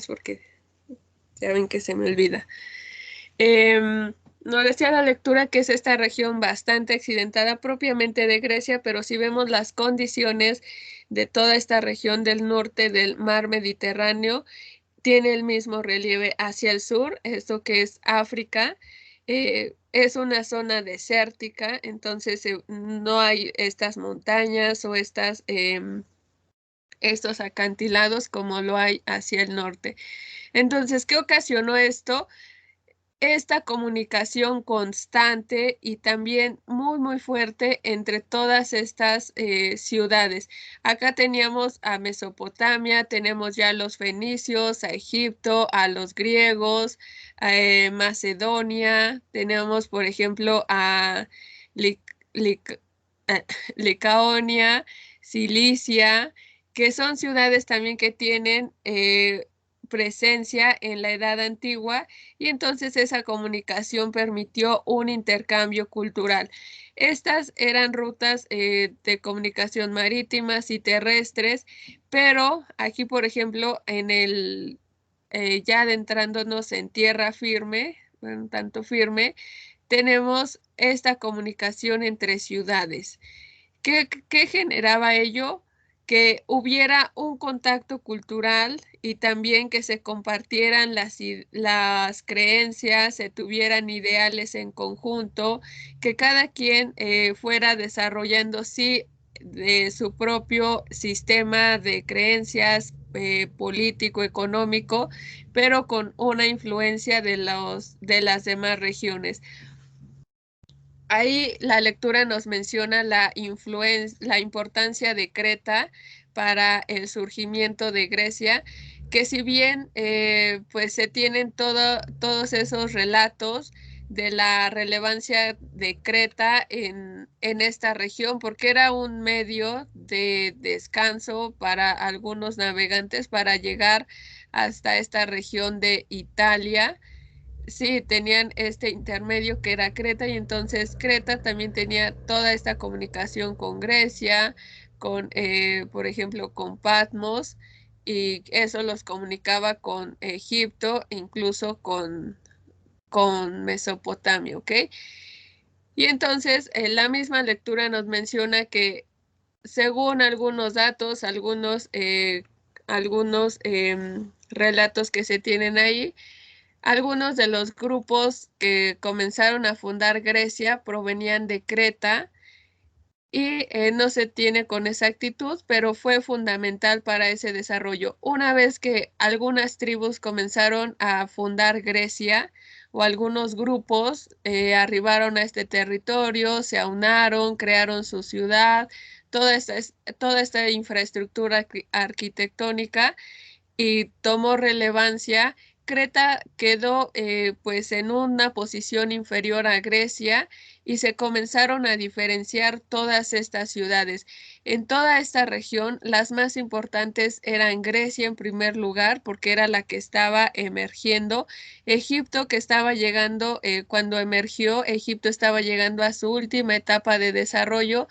porque ya ven que se me olvida. Nos decía la lectura que es esta región bastante accidentada propiamente de Grecia, pero si vemos las condiciones de toda esta región del norte del mar Mediterráneo, tiene el mismo relieve hacia el sur, esto que es África. Es una zona desértica, entonces no hay estas montañas o estos acantilados como lo hay hacia el norte. Entonces, ¿qué ocasionó esto? Esta comunicación constante y también muy, muy fuerte entre todas estas ciudades. Acá teníamos a Mesopotamia, tenemos ya a los fenicios, a Egipto, a los griegos, a Macedonia, tenemos, por ejemplo, a Lic- Lic- Licaonia, Cilicia, que son ciudades también que tienen presencia en la Edad Antigua y entonces esa comunicación permitió un intercambio cultural. Estas eran rutas de comunicación marítimas y terrestres, pero aquí, por ejemplo, ya adentrándonos en tierra firme, un tanto firme, tenemos esta comunicación entre ciudades. ¿Qué generaba ello? Que hubiera un contacto cultural y también que se compartieran las creencias, se tuvieran ideales en conjunto, que cada quien fuera desarrollando, sí, de su propio sistema de creencias político, económico, pero con una influencia de las demás regiones. Ahí la lectura nos menciona la importancia de Creta para el surgimiento de Grecia, que si bien pues se tienen todos esos relatos de la relevancia de Creta en esta región, porque era un medio de descanso para algunos navegantes para llegar hasta esta región de Italia. Sí, tenían este intermedio que era Creta y entonces Creta también tenía toda esta comunicación con Grecia, por ejemplo, con Patmos y eso los comunicaba con Egipto, incluso con Mesopotamia, ¿ok? Y entonces la misma lectura nos menciona que según algunos datos, algunos relatos que se tienen ahí, algunos de los grupos que comenzaron a fundar Grecia provenían de Creta y no se tiene con exactitud, pero fue fundamental para ese desarrollo. Una vez que algunas tribus comenzaron a fundar Grecia o algunos grupos arribaron a este territorio, se aunaron, crearon su ciudad, toda esta infraestructura arquitectónica y tomó relevancia. Creta quedó pues en una posición inferior a Grecia y se comenzaron a diferenciar todas estas ciudades. En toda esta región, las más importantes eran Grecia en primer lugar, porque era la que estaba emergiendo. Egipto, que estaba llegando, cuando emergió, Egipto estaba llegando a su última etapa de desarrollo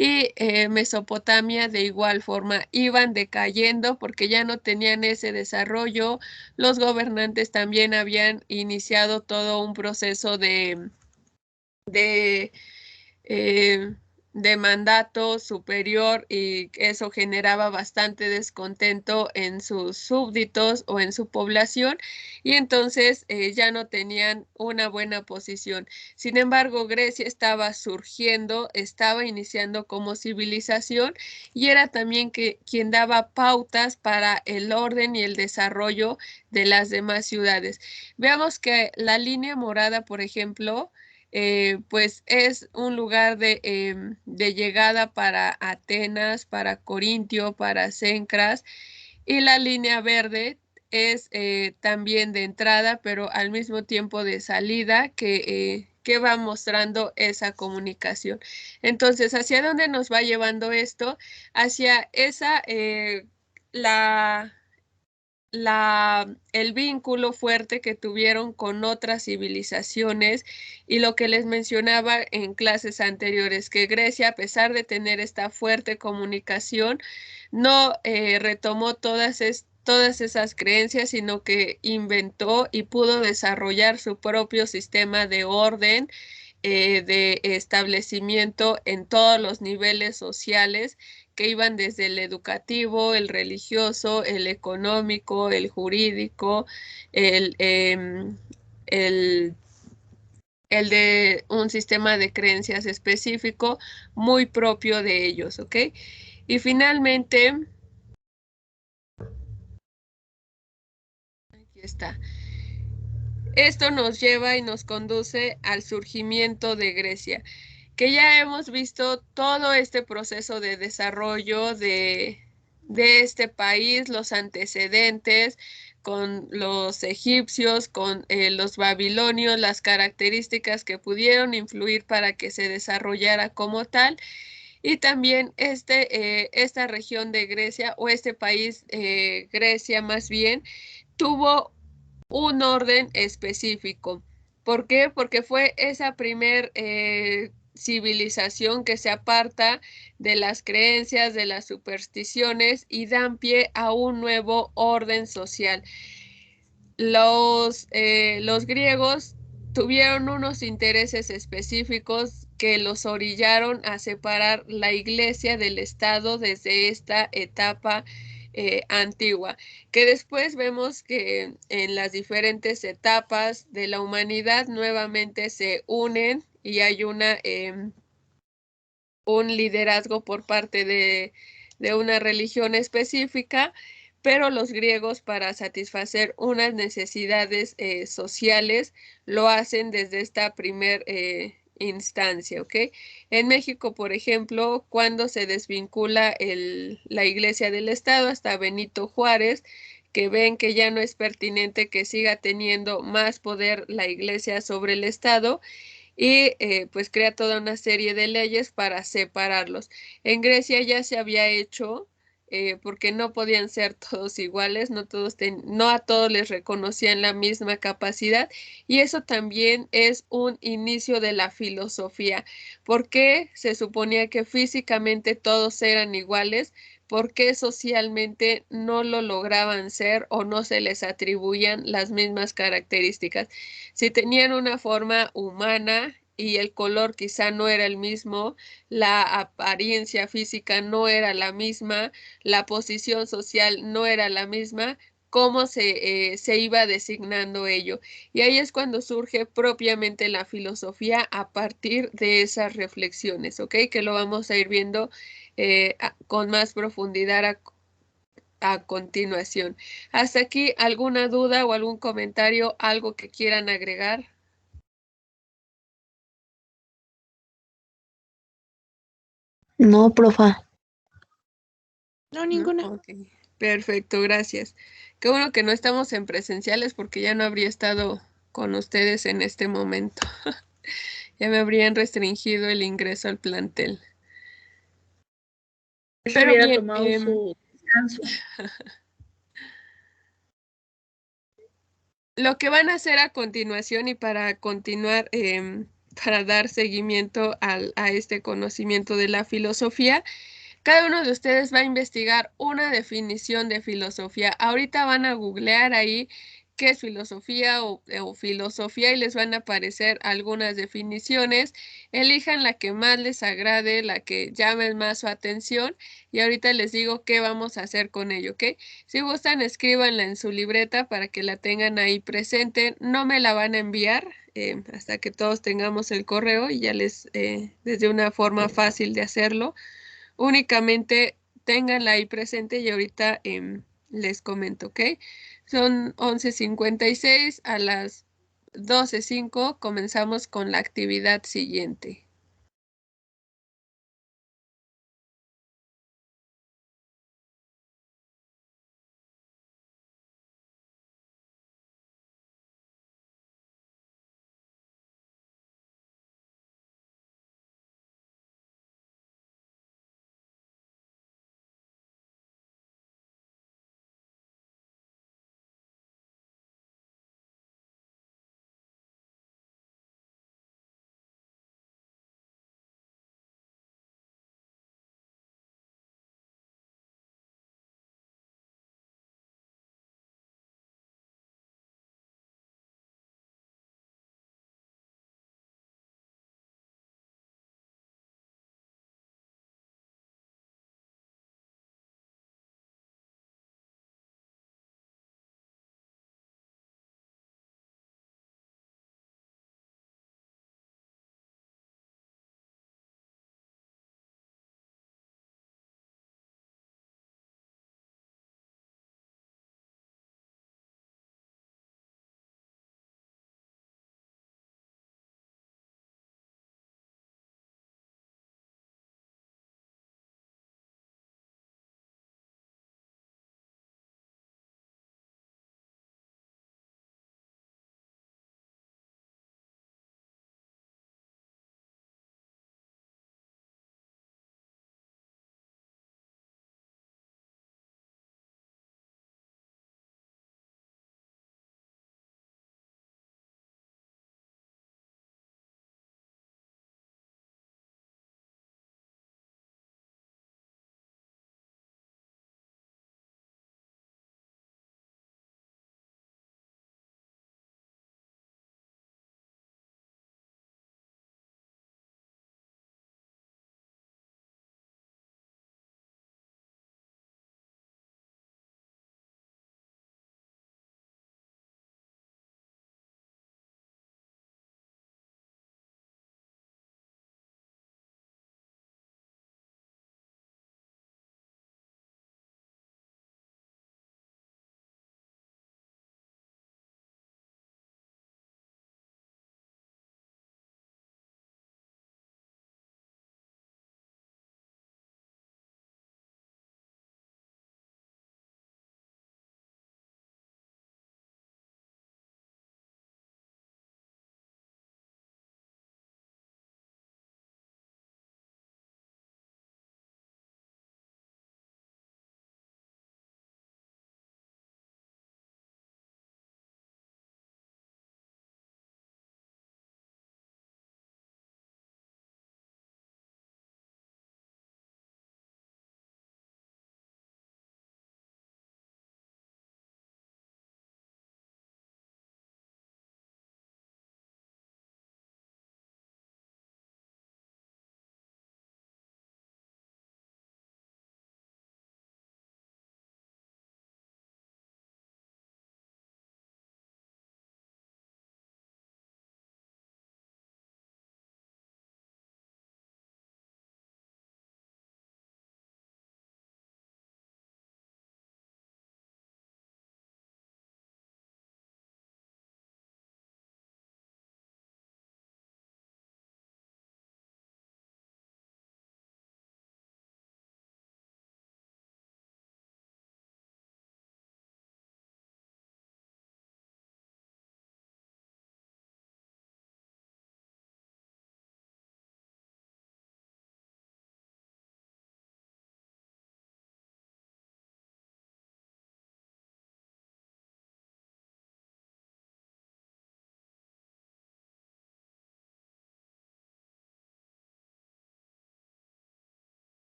y Mesopotamia de igual forma iban decayendo porque ya no tenían ese desarrollo. Los gobernantes también habían iniciado todo un proceso de eh, de mandato superior y eso generaba bastante descontento en sus súbditos o en su población y entonces ya no tenían una buena posición. Sin embargo, Grecia estaba surgiendo, estaba iniciando como civilización y era también quien daba pautas para el orden y el desarrollo de las demás ciudades. Veamos que la línea morada, por ejemplo, pues es un lugar de llegada para Atenas, para Corintio, para Cencras, y la línea verde es también de entrada, pero al mismo tiempo de salida que va mostrando esa comunicación. Entonces, ¿hacia dónde nos va llevando esto? Hacia la el vínculo fuerte que tuvieron con otras civilizaciones y lo que les mencionaba en clases anteriores, que Grecia, a pesar de tener esta fuerte comunicación, no retomó todas esas creencias, sino que inventó y pudo desarrollar su propio sistema de orden, de establecimiento en todos los niveles sociales que iban desde el educativo, el religioso, el económico, el jurídico, el, el el de un sistema de creencias específico muy propio de ellos, ¿ok? Y finalmente, aquí está. Esto nos lleva y nos conduce al surgimiento de Grecia, que ya hemos visto todo este proceso de desarrollo de este país, los antecedentes con los egipcios, con los babilonios, las características que pudieron influir para que se desarrollara como tal. Y también esta región de Grecia o este país, Grecia más bien, tuvo un orden específico. ¿Por qué? Porque fue esa primer civilización que se aparta de las creencias, de las supersticiones y dan pie a un nuevo orden social. Los griegos tuvieron unos intereses específicos que los orillaron a separar la iglesia del Estado desde esta etapa antigua, que después vemos que en las diferentes etapas de la humanidad nuevamente se unen y hay un liderazgo por parte de una religión específica, pero los griegos para satisfacer unas necesidades sociales lo hacen desde esta primer instancia, ¿ok? En México, por ejemplo, cuando se desvincula la iglesia del Estado hasta Benito Juárez, que ven que ya no es pertinente que siga teniendo más poder la iglesia sobre el Estado, y pues crea toda una serie de leyes para separarlos. En Grecia ya se había hecho porque no podían ser todos iguales, no a todos les reconocían la misma capacidad y eso también es un inicio de la filosofía, porque se suponía que físicamente todos eran iguales. ¿Por qué socialmente no lo lograban ser o no se les atribuían las mismas características? Si tenían una forma humana y el color quizá no era el mismo, la apariencia física no era la misma, la posición social no era la misma, cómo se iba designando ello. Y ahí es cuando surge propiamente la filosofía a partir de esas reflexiones, ¿ok? Que lo vamos a ir viendo con más profundidad a continuación. ¿Hasta aquí alguna duda o algún comentario, algo que quieran agregar? No, profa. No, ¿No? ninguna. Ok, perfecto, gracias. Qué bueno que no estamos en presenciales porque ya no habría estado con ustedes en este momento. Ya me habrían restringido el ingreso al plantel. Se Pero hubiera bien, tomado su descanso. lo que van a hacer a continuación y para continuar, para dar seguimiento a este conocimiento de la filosofía, cada uno de ustedes va a investigar una definición de filosofía. Ahorita van a googlear ahí qué es filosofía o filosofía y les van a aparecer algunas definiciones. Elijan la que más les agrade, la que llame más su atención y ahorita les digo qué vamos a hacer con ello, ¿ok? Si gustan, escríbanla en su libreta para que la tengan ahí presente. No me la van a enviar hasta que todos tengamos el correo y ya les dé una forma fácil de hacerlo. Únicamente ténganla ahí presente y ahorita les comento, ¿ok? Son 11:56, a las 12:05 comenzamos con la actividad siguiente.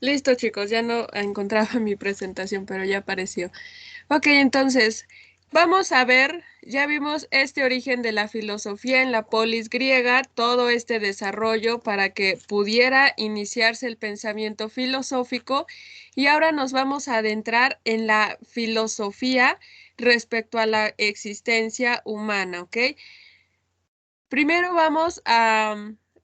Listo, chicos, ya no encontraba mi presentación, pero ya apareció. Ok, entonces, vamos a ver, ya vimos este origen de la filosofía en la polis griega, todo este desarrollo para que pudiera iniciarse el pensamiento filosófico, y ahora nos vamos a adentrar en la filosofía respecto a la existencia humana, ¿ok? Primero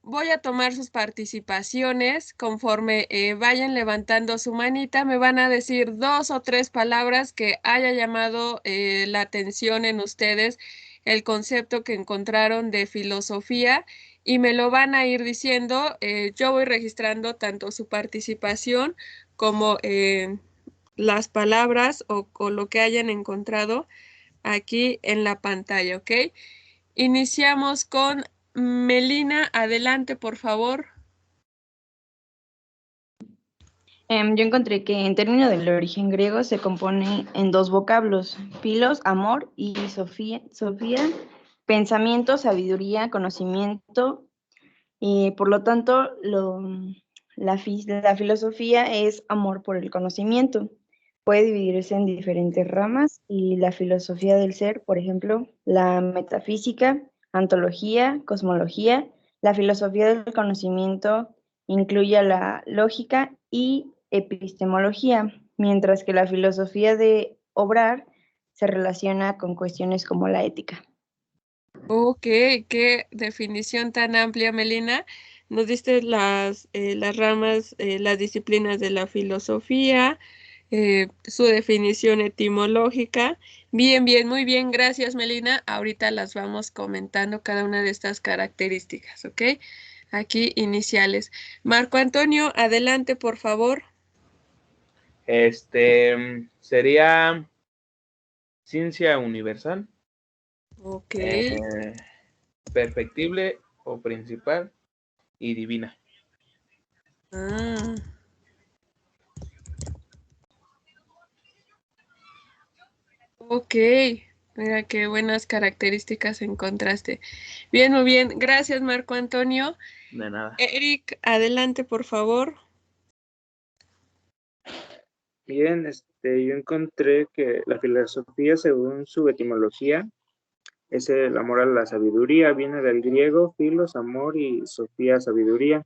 voy a tomar sus participaciones conforme vayan levantando su manita. Me van a decir 2 o 3 palabras que haya llamado la atención en ustedes, el concepto que encontraron de filosofía, y me lo van a ir diciendo. Yo voy registrando tanto su participación como las palabras o lo que hayan encontrado aquí en la pantalla, ¿ok? Iniciamos con Melina. Adelante, por favor. Yo encontré que en términos del origen griego se compone en 2 vocablos, filos, amor, y sofía, pensamiento, sabiduría, conocimiento, y por lo tanto la filosofía es amor por el conocimiento. Puede dividirse en diferentes ramas y la filosofía del ser, por ejemplo, la metafísica, antología, cosmología. La filosofía del conocimiento incluye la lógica y epistemología, mientras que la filosofía de obrar se relaciona con cuestiones como la ética. Ok, qué definición tan amplia, Melina. Nos diste las ramas, las disciplinas de la filosofía, su definición etimológica. Bien, bien, muy bien. Gracias, Melina. Ahorita las vamos comentando cada una de estas características, ¿ok? Aquí iniciales. Marco Antonio, adelante, por favor. Sería ciencia universal, Ok. perfectible o principal y divina. Ah. Ok, mira qué buenas características encontraste. Bien, muy bien. Gracias, Marco Antonio. De nada. Eric, adelante, por favor. Bien, yo encontré que la filosofía, según su etimología, es el amor a la sabiduría, viene del griego, filos, amor, y sofía, sabiduría.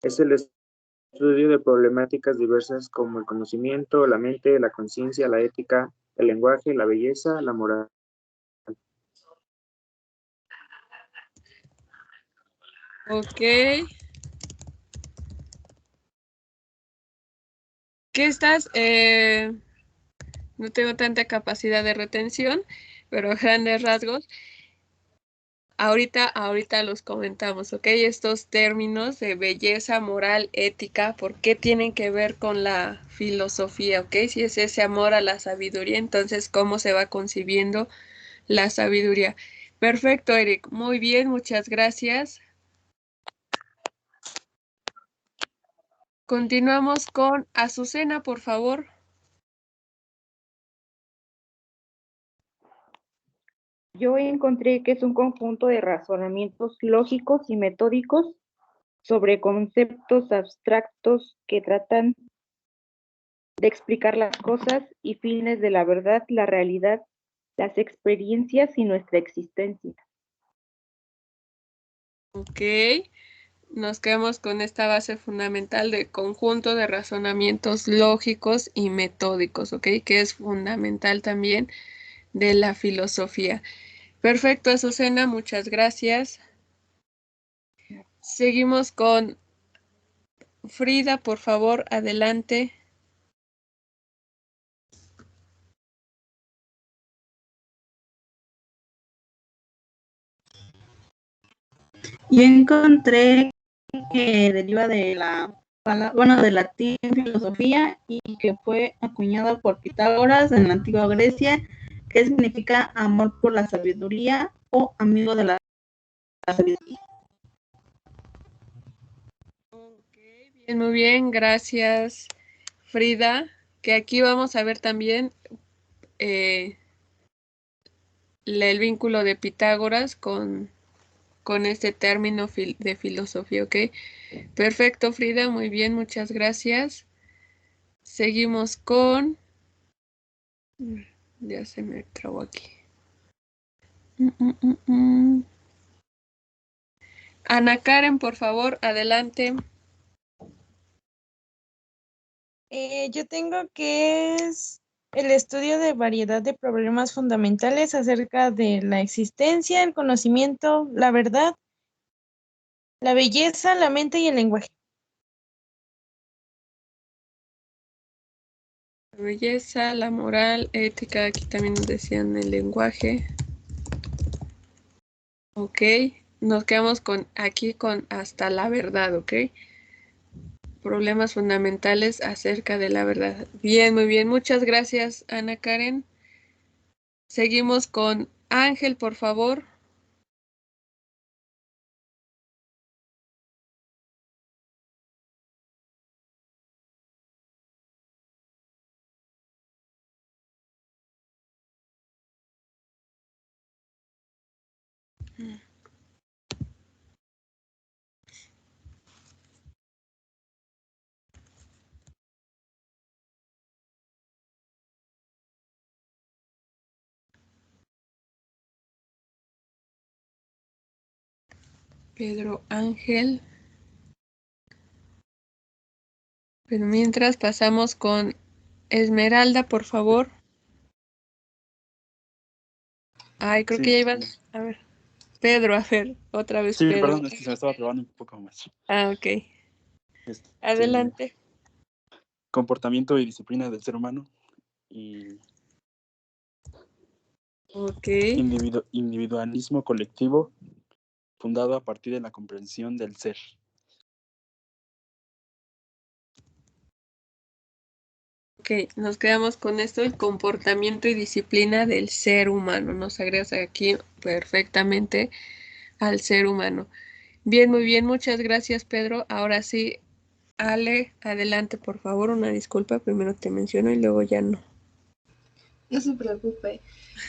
Es el estudio de problemáticas diversas como el conocimiento, la mente, la conciencia, la ética, el lenguaje, la belleza, la moral. Ok. ¿Qué estás? No tengo tanta capacidad de retención, pero a grandes rasgos. Ahorita los comentamos, ¿ok? Estos términos de belleza, moral, ética, ¿por qué tienen que ver con la filosofía, ¿ok? Si es ese amor a la sabiduría, entonces, ¿cómo se va concibiendo la sabiduría? Perfecto, Eric. Muy bien, muchas gracias. Continuamos con Azucena, por favor. Yo encontré que es un conjunto de razonamientos lógicos y metódicos sobre conceptos abstractos que tratan de explicar las cosas y fines de la verdad, la realidad, las experiencias y nuestra existencia. Ok. Nos quedamos con esta base fundamental de conjunto de razonamientos lógicos y metódicos, ¿ok? Que es fundamental también de la filosofía. Perfecto, Azucena, muchas gracias. Seguimos con Frida, por favor, adelante. Yo encontré que deriva de del latín filosofía y que fue acuñado por Pitágoras en la antigua Grecia, que significa amor por la sabiduría o amigo de la sabiduría. Ok, bien, muy bien, gracias, Frida. Que aquí vamos a ver también el vínculo de Pitágoras con con este término de filosofía, ¿ok? Perfecto, Frida, muy bien, muchas gracias. Seguimos con... Ya se me trabó aquí. Ana Karen, por favor, adelante. Yo tengo que es el estudio de variedad de problemas fundamentales acerca de la existencia, el conocimiento, la verdad, la belleza, la mente y el lenguaje. La belleza, la moral, ética, aquí también nos decían el lenguaje. Ok, nos quedamos aquí con hasta la verdad, ¿ok? Problemas fundamentales acerca de la verdad. Bien, muy bien. Muchas gracias, Ana Karen. Seguimos con Ángel, por favor. Pedro Ángel. Pero mientras pasamos con Esmeralda, por favor. Ay, creo que ya ibas. A ver. Pedro, a ver, otra vez Sí, Pedro. perdón, es que se me estaba trabando un poco más. Ah, ok. Este, Adelante. Comportamiento y disciplina del ser humano y Ok. individualismo colectivo fundado a partir de la comprensión del ser. Ok, nos quedamos con esto, el comportamiento y disciplina del ser humano. Nos agregas aquí perfectamente al ser humano. Bien, muy bien, muchas gracias, Pedro. Ahora sí, Ale, adelante, por favor, una disculpa. Primero te menciono y luego ya no. No se preocupe.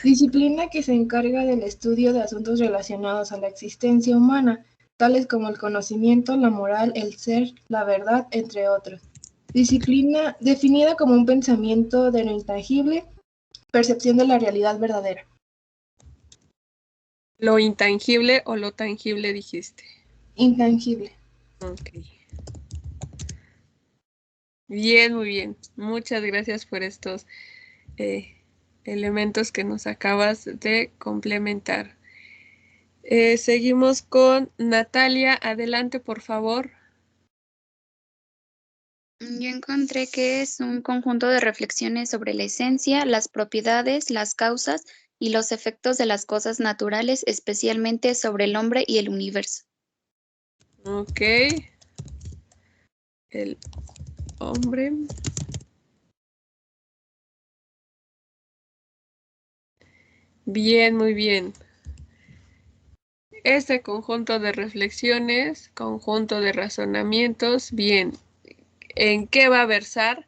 Disciplina que se encarga del estudio de asuntos relacionados a la existencia humana, tales como el conocimiento, la moral, el ser, la verdad, entre otros. Disciplina definida como un pensamiento de lo intangible, percepción de la realidad verdadera. ¿Lo intangible o lo tangible dijiste? Intangible. Ok. Bien, muy bien. Muchas gracias por estos elementos que nos acabas de complementar. Seguimos con Natalia. Adelante, por favor. Yo encontré que es un conjunto de reflexiones sobre la esencia, las propiedades, las causas y los efectos de las cosas naturales, especialmente sobre el hombre y el universo. Ok. El hombre. Bien, muy bien. Este conjunto de reflexiones, conjunto de razonamientos, bien. ¿En qué va a versar?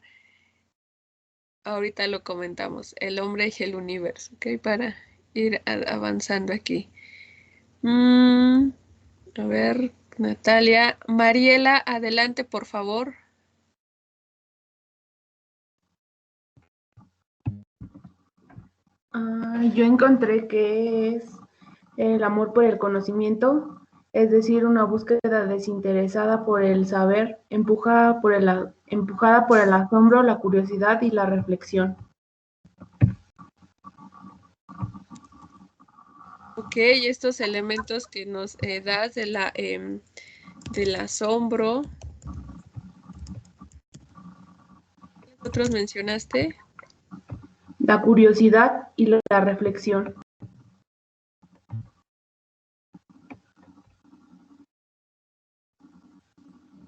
Ahorita lo comentamos. El hombre y el universo, ¿ok? Para ir avanzando aquí. A ver, Natalia. Mariela, adelante, por favor. Yo encontré que es el amor por el conocimiento, es decir, una búsqueda desinteresada por el saber, empujada por el asombro, la curiosidad y la reflexión. Ok, estos elementos que nos das del asombro. ¿Qué otros mencionaste? La curiosidad y la reflexión.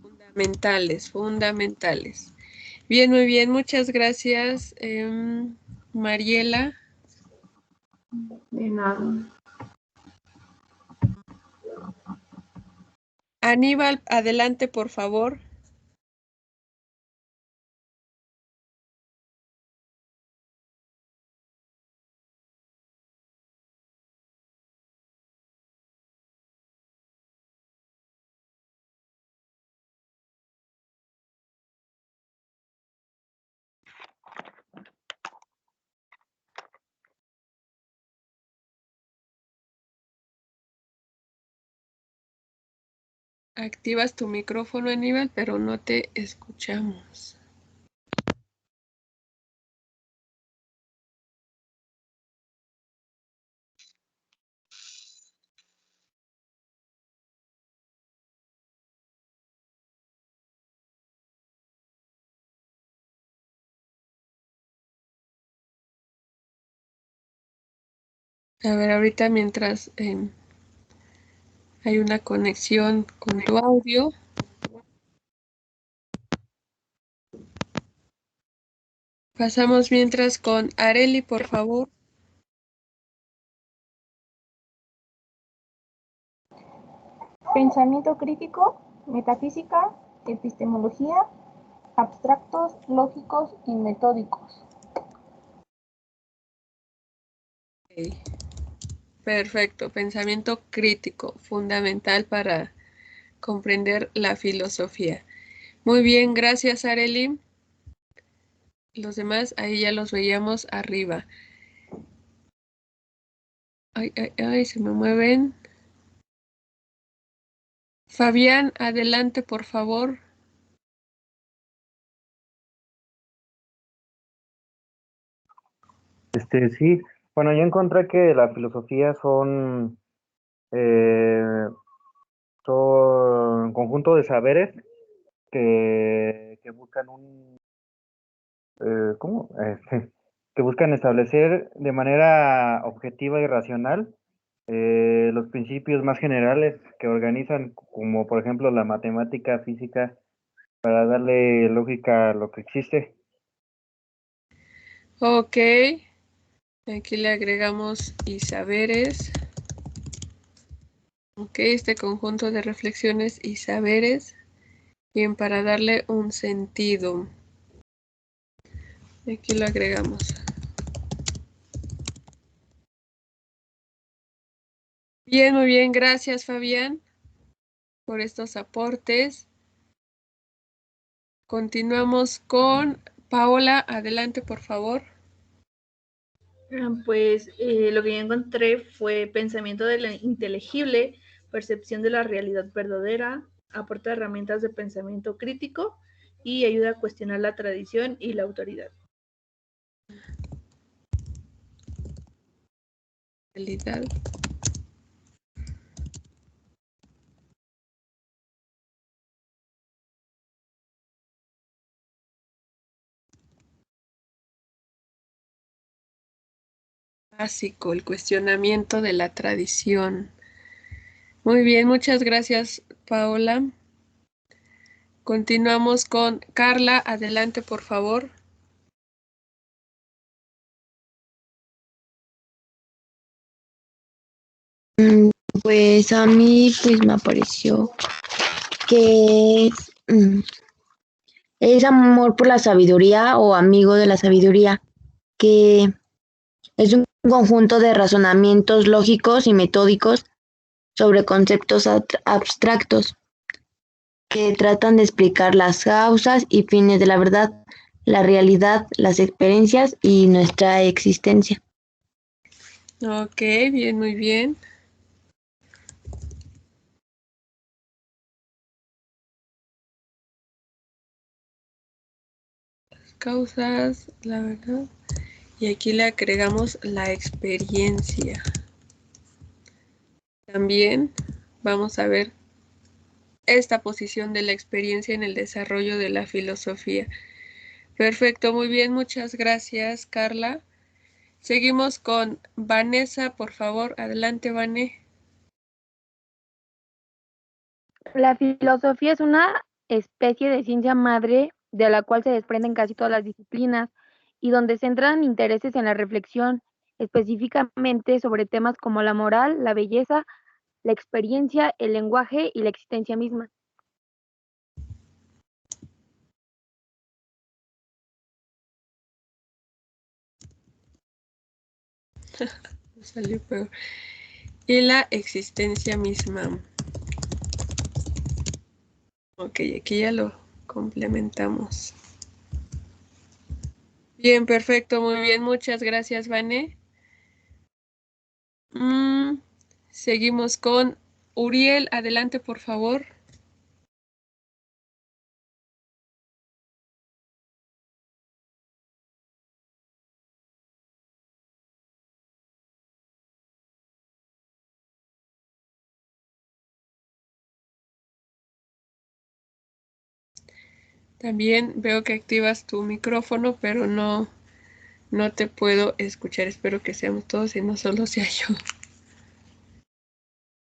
Fundamentales, fundamentales. Bien, muy bien, muchas gracias, Mariela. De nada. Aníbal, adelante, por favor. Activas tu micrófono, Aníbal, pero no te escuchamos. A ver, ahorita mientras hay una conexión con tu audio. Pasamos mientras con Areli, por favor. Pensamiento crítico, metafísica, epistemología, abstractos, lógicos y metódicos. Okay. Perfecto, pensamiento crítico, fundamental para comprender la filosofía. Muy bien, gracias, Areli. Los demás, ahí ya los veíamos arriba. Ay, ay, ay, se me mueven. Fabián, adelante, por favor. Sí, bueno, yo encontré que la filosofía son un conjunto de saberes que buscan ¿cómo? Que buscan establecer de manera objetiva y racional los principios más generales que organizan, como por ejemplo la matemática, física, para darle lógica a lo que existe. Ok, aquí le agregamos y saberes. Ok, este conjunto de reflexiones y saberes. Bien, para darle un sentido. Aquí lo agregamos. Bien, muy bien. Gracias, Fabián, por estos aportes. Continuamos con Paola. Adelante, por favor. Pues lo que yo encontré fue pensamiento de lo inteligible, percepción de la realidad verdadera, aporta herramientas de pensamiento crítico y ayuda a cuestionar la tradición y la autoridad. Realidad. Básico, el cuestionamiento de la tradición. Muy bien, muchas gracias, Paola. Continuamos con Carla. Adelante, por favor. Pues a mí pues me apareció que es amor por la sabiduría o amigo de la sabiduría, que es un conjunto de razonamientos lógicos y metódicos sobre conceptos abstractos que tratan de explicar las causas y fines de la verdad, la realidad, las experiencias y nuestra existencia. Ok, bien, muy bien. Las causas, la verdad. Y aquí le agregamos la experiencia. También vamos a ver esta posición de la experiencia en el desarrollo de la filosofía. Perfecto, muy bien, muchas gracias, Carla. Seguimos con Vanessa, por favor. Adelante, Vané. La filosofía es una especie de ciencia madre de la cual se desprenden casi todas las disciplinas y donde centran intereses en la reflexión, específicamente sobre temas como la moral, la belleza, la experiencia, el lenguaje y la existencia misma. Salió peor. Y la existencia misma. Ok, aquí ya lo complementamos. Bien, perfecto, muy bien. Muchas gracias, Vané. Seguimos con Uriel. Adelante, por favor. También veo que activas tu micrófono, pero no te puedo escuchar. Espero que seamos todos y no solo sea yo.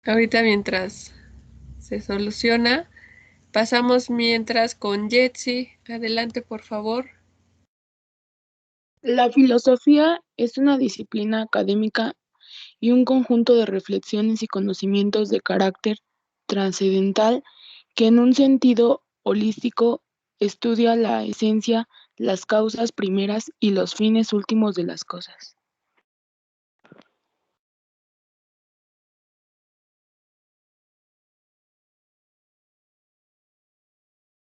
Ahorita mientras se soluciona, pasamos mientras con Jetsi. Adelante, por favor. La filosofía es una disciplina académica y un conjunto de reflexiones y conocimientos de carácter trascendental que en un sentido holístico estudia la esencia, las causas primeras y los fines últimos de las cosas.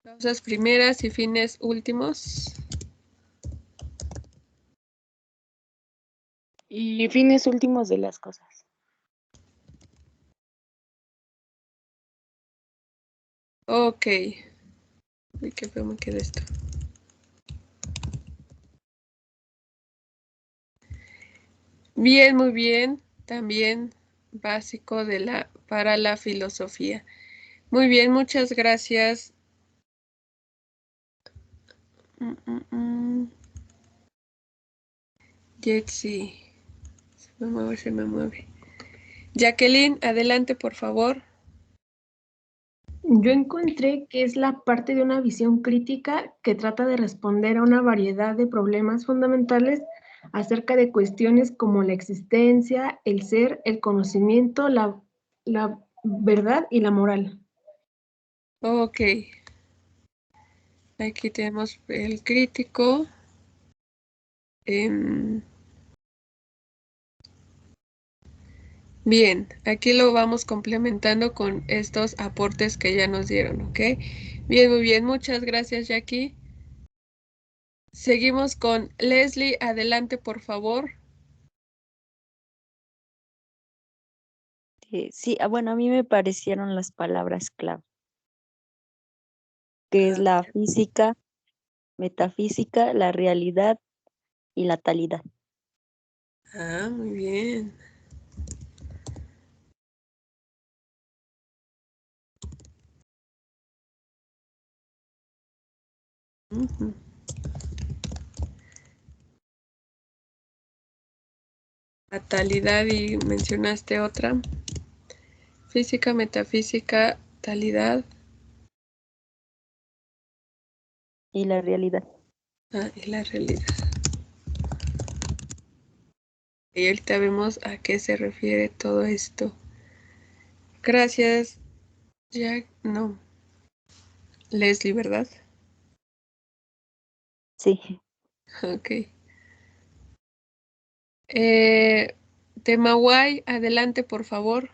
Causas primeras y fines últimos. Y fines últimos de las cosas. Ok. Uy, qué feo me queda esto. Bien, muy bien. También básico para la filosofía. Muy bien, muchas gracias. Jetsi. Se me mueve. Jacqueline, adelante, por favor. Yo encontré que es la parte de una visión crítica que trata de responder a una variedad de problemas fundamentales acerca de cuestiones como la existencia, el ser, el conocimiento, la verdad y la moral. Ok. Aquí tenemos el crítico. Bien, aquí lo vamos complementando con estos aportes que ya nos dieron, ¿ok? Bien, muy bien. Muchas gracias, Jackie. Seguimos con Leslie. Adelante, por favor. Sí, bueno, a mí me parecieron las palabras clave, que es la física, metafísica, la realidad y la talidad. Ah, muy bien. La talidad y mencionaste otra. Física, metafísica, talidad. Y la realidad. Ah, y la realidad. Y ahorita vemos a qué se refiere todo esto. Gracias, Jack. No. Leslie, ¿verdad? Sí. Ok. Temahuay, adelante, por favor.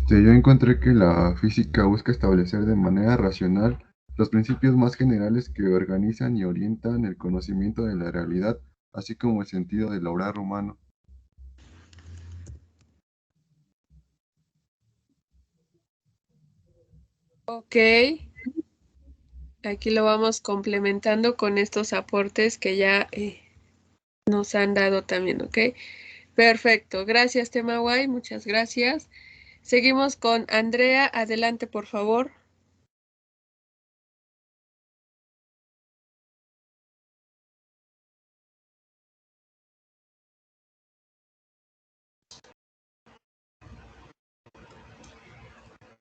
Yo encontré que la física busca establecer de manera racional los principios más generales que organizan y orientan el conocimiento de la realidad, así como el sentido del obrar humano. Ok. Aquí lo vamos complementando con estos aportes que ya nos han dado también, ¿ok? Perfecto. Gracias, Temahuay. Muchas gracias. Seguimos con Andrea. Adelante, por favor.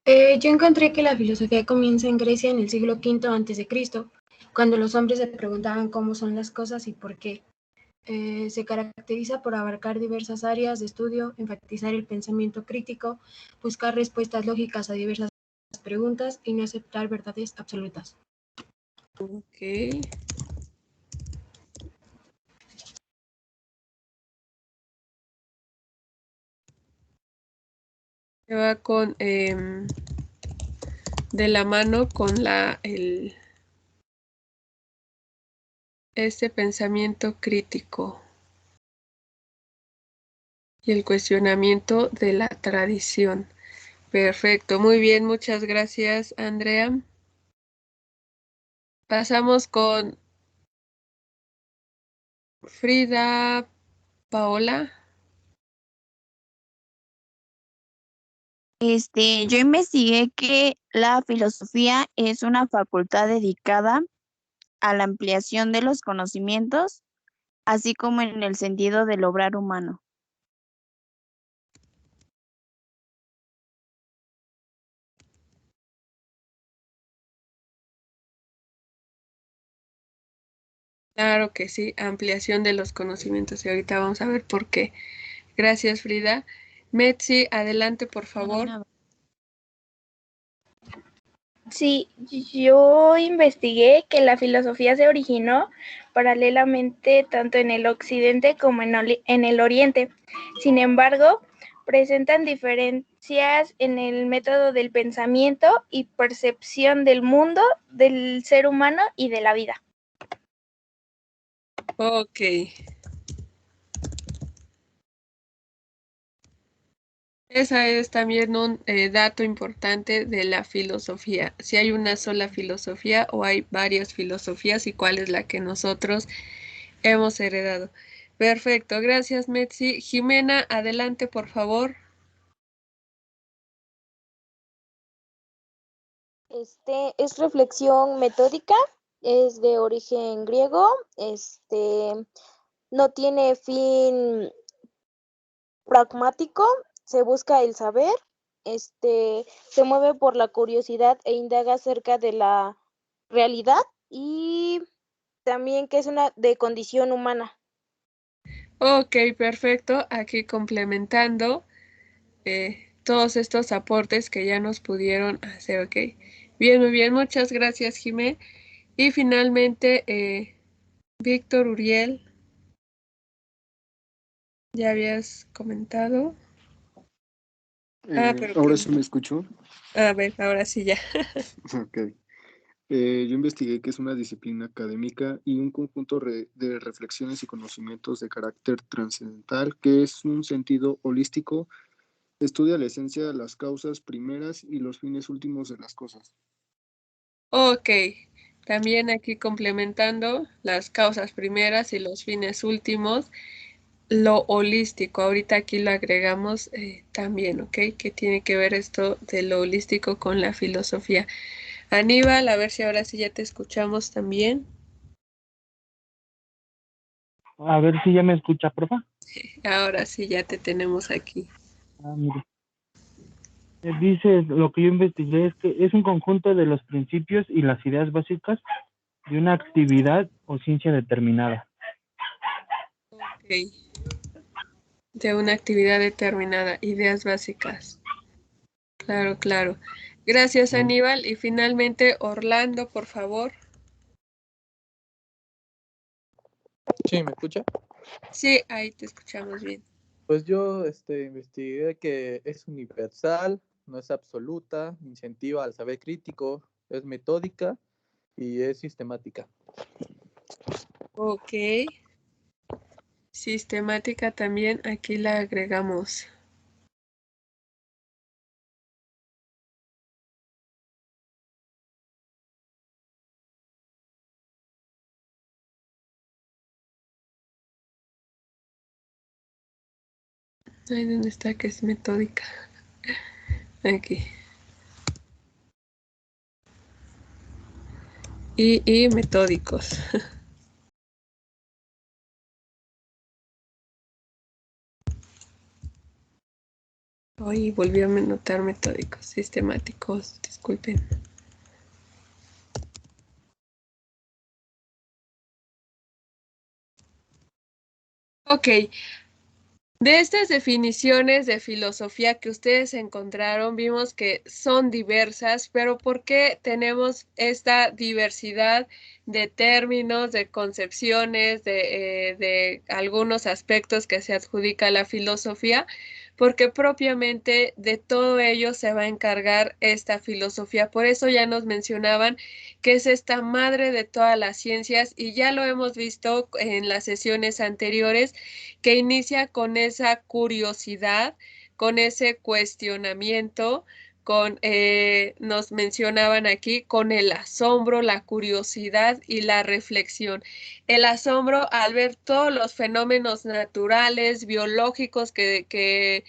Yo encontré que la filosofía comienza en Grecia en el siglo V a.C., cuando los hombres se preguntaban cómo son las cosas y por qué. Se caracteriza por abarcar diversas áreas de estudio, enfatizar el pensamiento crítico, buscar respuestas lógicas a diversas preguntas y no aceptar verdades absolutas. Ok. Se va con de la mano con este pensamiento crítico y el cuestionamiento de la tradición. Perfecto, muy bien, muchas gracias, Andrea. Pasamos con Frida, Paola. Yo investigué que la filosofía es una facultad dedicada a la ampliación de los conocimientos, así como en el sentido del obrar humano. Claro que sí, ampliación de los conocimientos y ahorita vamos a ver por qué. Gracias, Frida. Metzi, adelante, por favor. Sí, yo investigué que la filosofía se originó paralelamente tanto en el occidente como en el oriente. Sin embargo, presentan diferencias en el método del pensamiento y percepción del mundo, del ser humano y de la vida. Ok. Esa es también un dato importante de la filosofía. Si hay una sola filosofía o hay varias filosofías y cuál es la que nosotros hemos heredado. Perfecto, gracias, Metzi. Jimena, adelante, por favor. Es reflexión metódica, es de origen griego, no tiene fin pragmático, se busca el saber, se mueve por la curiosidad e indaga acerca de la realidad y también que es una de condición humana. Ok, perfecto. Aquí complementando todos estos aportes que ya nos pudieron hacer, ok. Bien, muy bien. Muchas gracias, Jimé. Y finalmente, Víctor Uriel, ya habías comentado. Pero Ahora sí me escucho. a ver, ahora sí ya. Ok. Yo investigué que es una disciplina académica y un conjunto de reflexiones y conocimientos de carácter trascendental que es un sentido holístico, estudia la esencia, las causas primeras y los fines últimos de las cosas. Ok, también aquí complementando las causas primeras y los fines últimos, lo holístico, ahorita aquí lo agregamos también, ok, que tiene que ver esto de lo holístico con la filosofía. Aníbal, a ver si ahora sí ya te escuchamos también. A ver si ya me escucha, porfa. Ahora sí ya te tenemos aquí. Mire. Dice, lo que yo investigué es que es un conjunto de los principios y las ideas básicas de una actividad o ciencia determinada. Ok. De una actividad determinada, ideas básicas. Claro, claro. Gracias, Aníbal. Y finalmente, Orlando, por favor. Sí, ¿me escucha? Sí, ahí te escuchamos bien. Pues yo investigué que es universal, no es absoluta, incentiva al saber crítico, es metódica y es sistemática. Ok. Sistemática también, aquí la agregamos. Ay, ¿dónde está que es metódica? Aquí. Y metódicos. Hoy volvió a notar metódicos, sistemáticos, disculpen. Ok, de estas definiciones de filosofía que ustedes encontraron, vimos que son diversas, pero ¿por qué tenemos esta diversidad de términos, de concepciones, de algunos aspectos que se adjudica a la filosofía? Porque propiamente de todo ello se va a encargar esta filosofía. Por eso ya nos mencionaban que es esta madre de todas las ciencias y ya lo hemos visto en las sesiones anteriores, que inicia con esa curiosidad, con ese cuestionamiento, nos mencionaban aquí, con el asombro, la curiosidad y la reflexión. El asombro al ver todos los fenómenos naturales, biológicos que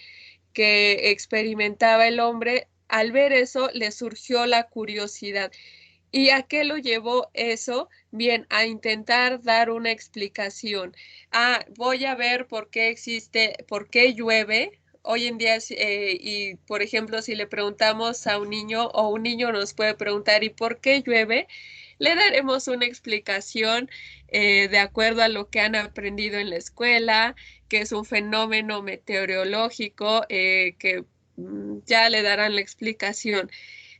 que experimentaba el hombre, al ver eso le surgió la curiosidad. ¿Y a qué lo llevó eso? Bien, a intentar dar una explicación. Voy a ver por qué llueve. Hoy en día, y por ejemplo, si le preguntamos a un niño o un niño nos puede preguntar, ¿y por qué llueve? Le daremos una explicación de acuerdo a lo que han aprendido en la escuela, que es un fenómeno meteorológico, que ya le darán la explicación.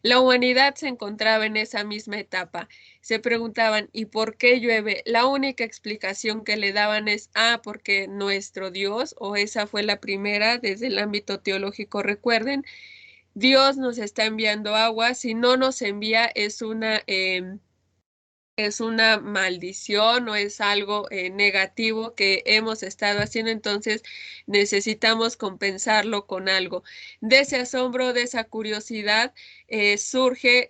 La humanidad se encontraba en esa misma etapa. Se preguntaban, ¿y por qué llueve? La única explicación que le daban es, porque nuestro Dios, o esa fue la primera desde el ámbito teológico, recuerden, Dios nos está enviando agua, si no nos envía es una maldición o es algo negativo que hemos estado haciendo, entonces necesitamos compensarlo con algo. De ese asombro, de esa curiosidad, surge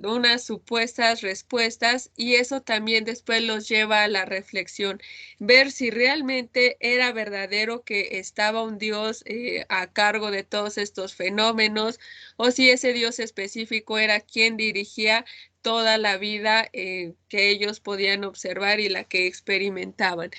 unas supuestas respuestas y eso también después los lleva a la reflexión, ver si realmente era verdadero que estaba un Dios a cargo de todos estos fenómenos o si ese Dios específico era quien dirigía toda la vida que ellos podían observar y la que experimentaban.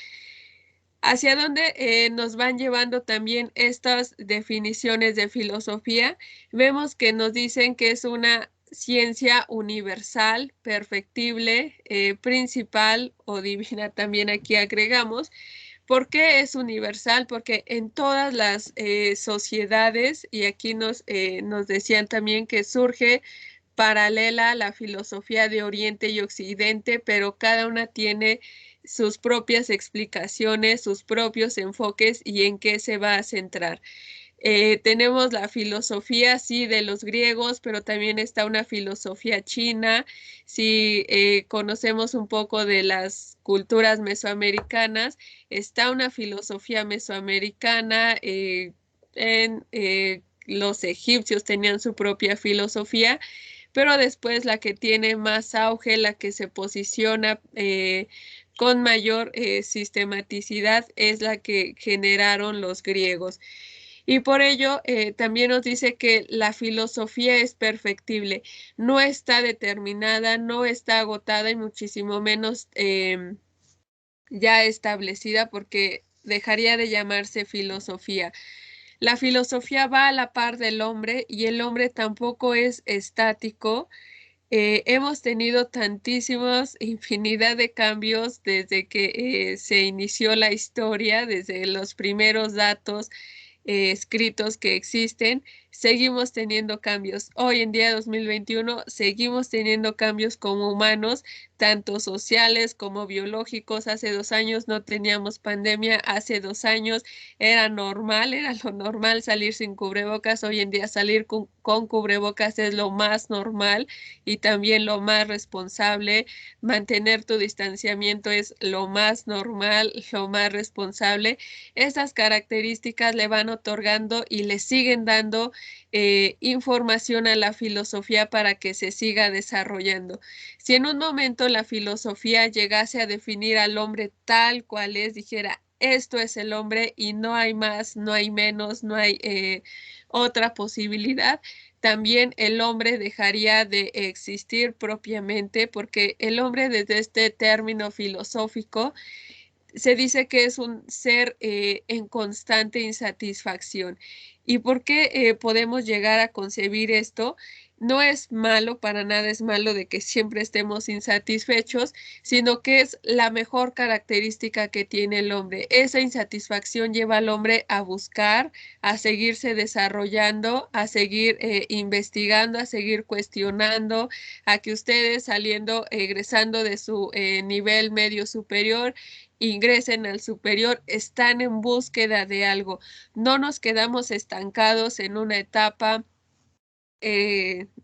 ¿Hacia dónde nos van llevando también estas definiciones de filosofía? Vemos que nos dicen que es una ciencia universal, perfectible, principal o divina también aquí agregamos. ¿Por qué es universal? Porque en todas las sociedades, y aquí nos decían también que surge paralela a la filosofía de Oriente y Occidente, pero cada una tiene sus propias explicaciones, sus propios enfoques y en qué se va a centrar. Tenemos la filosofía, sí, de los griegos, pero también está una filosofía china. Si conocemos un poco de las culturas mesoamericanas, está una filosofía mesoamericana. Los egipcios tenían su propia filosofía, pero después la que tiene más auge, la que se posiciona con mayor sistematicidad, es la que generaron los griegos. Y por ello también nos dice que la filosofía es perfectible, no está determinada, no está agotada y muchísimo menos ya establecida porque dejaría de llamarse filosofía. La filosofía va a la par del hombre y el hombre tampoco es estático. Hemos tenido tantísimos, infinidad de cambios desde que se inició la historia, desde los primeros datos escritos que existen, seguimos teniendo cambios. Hoy en día, 2021, seguimos teniendo cambios como humanos, tanto sociales como biológicos. Hace 2 años no teníamos pandemia, hace 2 años era normal, era lo normal salir sin cubrebocas. Hoy en día salir con cubrebocas es lo más normal y también lo más responsable. Mantener tu distanciamiento es lo más normal, lo más responsable. Esas características le van otorgando y le siguen dando información a la filosofía para que se siga desarrollando. Si en un momento la filosofía llegase a definir al hombre tal cual es, dijera, esto es el hombre y no hay más, no hay menos, no hay otra posibilidad, también el hombre dejaría de existir propiamente porque el hombre desde este término filosófico se dice que es un ser en constante insatisfacción. ¿Y por qué podemos llegar a concebir esto? No es malo, para nada es malo de que siempre estemos insatisfechos, sino que es la mejor característica que tiene el hombre. Esa insatisfacción lleva al hombre a buscar, a seguirse desarrollando, a seguir investigando, a seguir cuestionando, a que ustedes egresando de su nivel medio superior, ingresen al superior, están en búsqueda de algo. No nos quedamos estancados en una etapa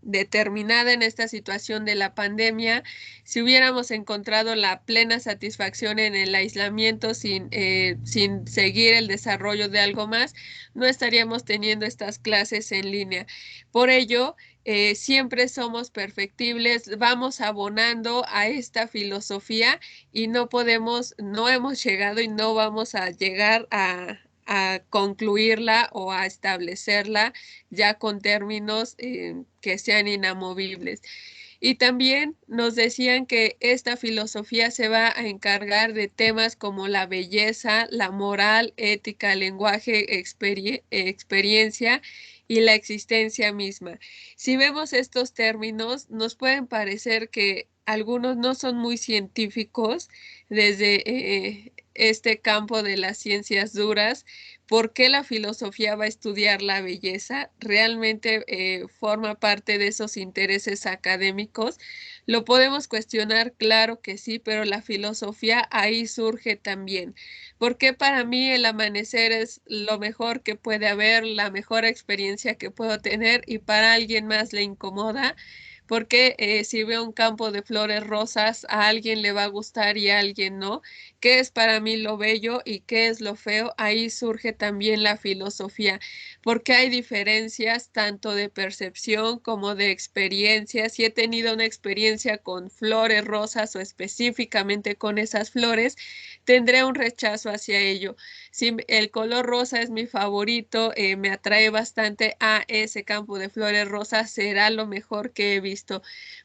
determinada en esta situación de la pandemia. Si hubiéramos encontrado la plena satisfacción en el aislamiento sin seguir el desarrollo de algo más, no estaríamos teniendo estas clases en línea. Por ello, siempre somos perfectibles, vamos abonando a esta filosofía y no hemos llegado y no vamos a llegar a a concluirla o a establecerla ya con términos que sean inamovibles. Y también nos decían que esta filosofía se va a encargar de temas como la belleza, la moral, ética, lenguaje, experiencia y la existencia misma. Si vemos estos términos, nos pueden parecer que algunos no son muy científicos desde este campo de las ciencias duras. ¿Por qué la filosofía va a estudiar la belleza? ¿Realmente forma parte de esos intereses académicos? ¿Lo podemos cuestionar? Claro que sí, pero la filosofía ahí surge también. ¿Por qué para mí el amanecer es lo mejor que puede haber, la mejor experiencia que puedo tener y para alguien más le incomoda? Porque si veo un campo de flores rosas, a alguien le va a gustar y a alguien no. ¿Qué es para mí lo bello y qué es lo feo? Ahí surge también la filosofía, porque hay diferencias tanto de percepción como de experiencias. Si he tenido una experiencia con flores rosas o específicamente con esas flores, tendré un rechazo hacia ello. Si el color rosa es mi favorito, me atrae bastante a ese campo de flores rosas, será lo mejor que he visto.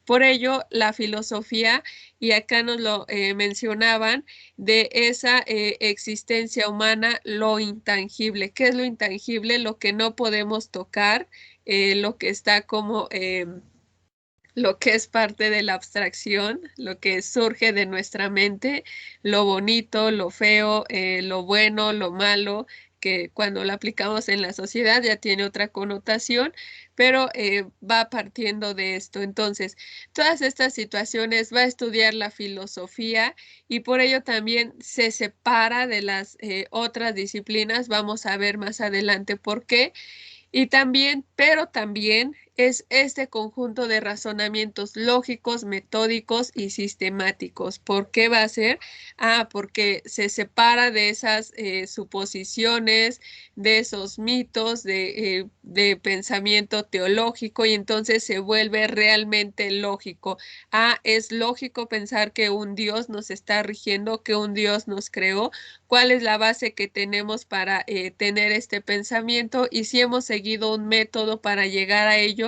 Por ello, la filosofía, y acá nos lo mencionaban, de esa existencia humana, lo intangible. ¿Qué es lo intangible? Lo que no podemos tocar, lo que está como lo que es parte de la abstracción, lo que surge de nuestra mente, lo bonito, lo feo, lo bueno, lo malo, que cuando lo aplicamos en la sociedad ya tiene otra connotación, pero va partiendo de esto. Entonces, todas estas situaciones va a estudiar la filosofía y por ello también se separa de las otras disciplinas. Vamos a ver más adelante por qué. Y también, pero también es este conjunto de razonamientos lógicos, metódicos y sistemáticos. ¿Por qué va a ser? Porque se separa de esas suposiciones, de esos mitos de pensamiento teológico y entonces se vuelve realmente lógico. Es lógico pensar que un Dios nos está rigiendo, que un Dios nos creó. ¿Cuál es la base que tenemos para tener este pensamiento? Y si hemos seguido un método para llegar a ello,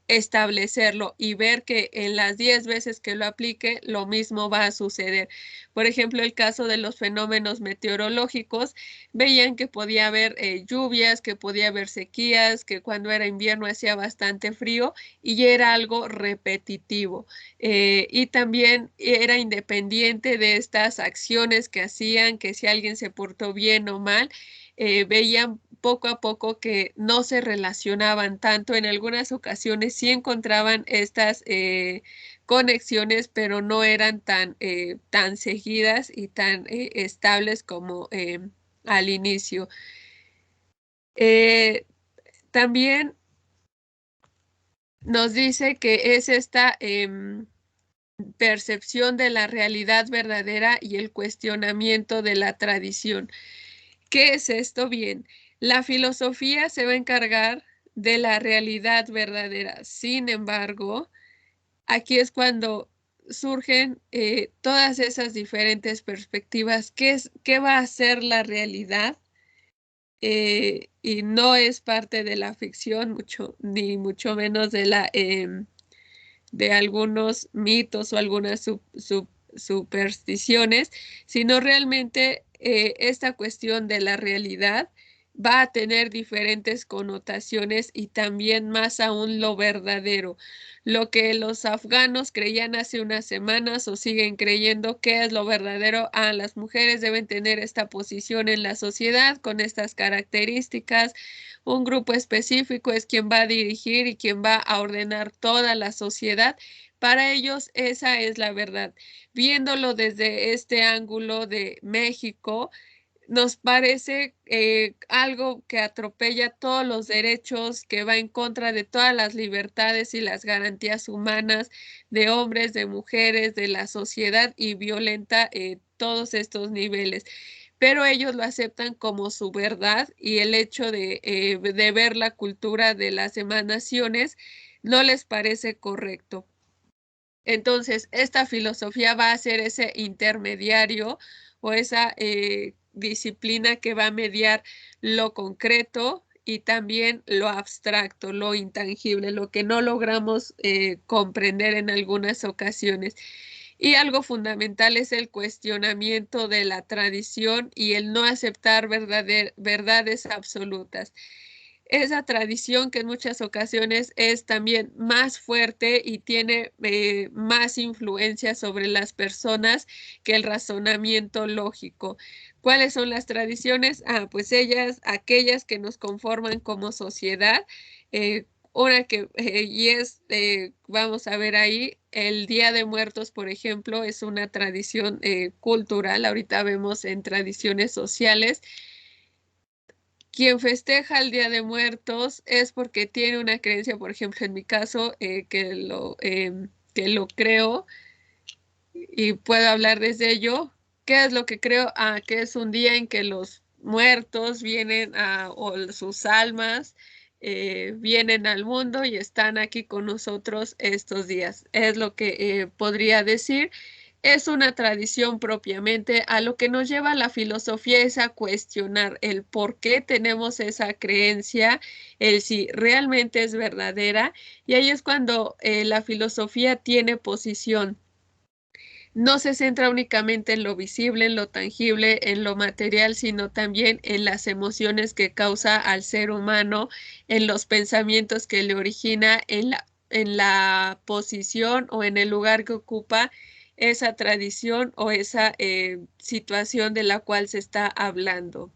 establecerlo y ver que en las 10 veces que lo aplique, lo mismo va a suceder. Por ejemplo, el caso de los fenómenos meteorológicos, veían que podía haber lluvias, que podía haber sequías, que cuando era invierno hacía bastante frío y era algo repetitivo. Y también era independiente de estas acciones que hacían, que si alguien se portó bien o mal, veían poco a poco que no se relacionaban tanto. En algunas ocasiones sí encontraban estas conexiones, pero no eran tan seguidas y tan estables como al inicio. También nos dice que es esta percepción de la realidad verdadera y el cuestionamiento de la tradición. ¿Qué es esto? Bien, la filosofía se va a encargar de la realidad verdadera. Sin embargo, aquí es cuando surgen todas esas diferentes perspectivas. ¿Qué va a ser la realidad? Y no es parte de la ficción, ni mucho menos de algunos mitos o algunas supersticiones, sino realmente esta cuestión de la realidad va a tener diferentes connotaciones y también más aún lo verdadero. Lo que los afganos creían hace unas semanas o siguen creyendo que es lo verdadero. Las mujeres deben tener esta posición en la sociedad con estas características. Un grupo específico es quien va a dirigir y quien va a ordenar toda la sociedad. Para ellos esa es la verdad. Viéndolo desde este ángulo de México, nos parece algo que atropella todos los derechos, que va en contra de todas las libertades y las garantías humanas de hombres, de mujeres, de la sociedad y violenta todos estos niveles. Pero ellos lo aceptan como su verdad y el hecho de ver la cultura de las demás naciones no les parece correcto. Entonces, esta filosofía va a ser ese intermediario o esa disciplina que va a mediar lo concreto y también lo abstracto, lo intangible, lo que no logramos comprender en algunas ocasiones. Y algo fundamental es el cuestionamiento de la tradición y el no aceptar verdades absolutas. Esa tradición que en muchas ocasiones es también más fuerte y tiene más influencia sobre las personas que el razonamiento lógico. ¿Cuáles son las tradiciones? Pues aquellas que nos conforman como sociedad. Una que, vamos a ver ahí, el Día de Muertos, por ejemplo, es una tradición cultural. Ahorita vemos en tradiciones sociales. Quien festeja el Día de Muertos es porque tiene una creencia, por ejemplo, en mi caso, que lo creo y puedo hablar desde ello. ¿Qué es lo que creo? Que es un día en que los muertos vienen o sus almas vienen al mundo y están aquí con nosotros estos días. Es lo que podría decir. Es una tradición propiamente. A lo que nos lleva la filosofía es a cuestionar el por qué tenemos esa creencia, el si realmente es verdadera, y ahí es cuando la filosofía tiene posición. No se centra únicamente en lo visible, en lo tangible, en lo material, sino también en las emociones que causa al ser humano, en los pensamientos que le origina, en la posición o en el lugar que ocupa esa tradición o esa situación de la cual se está hablando.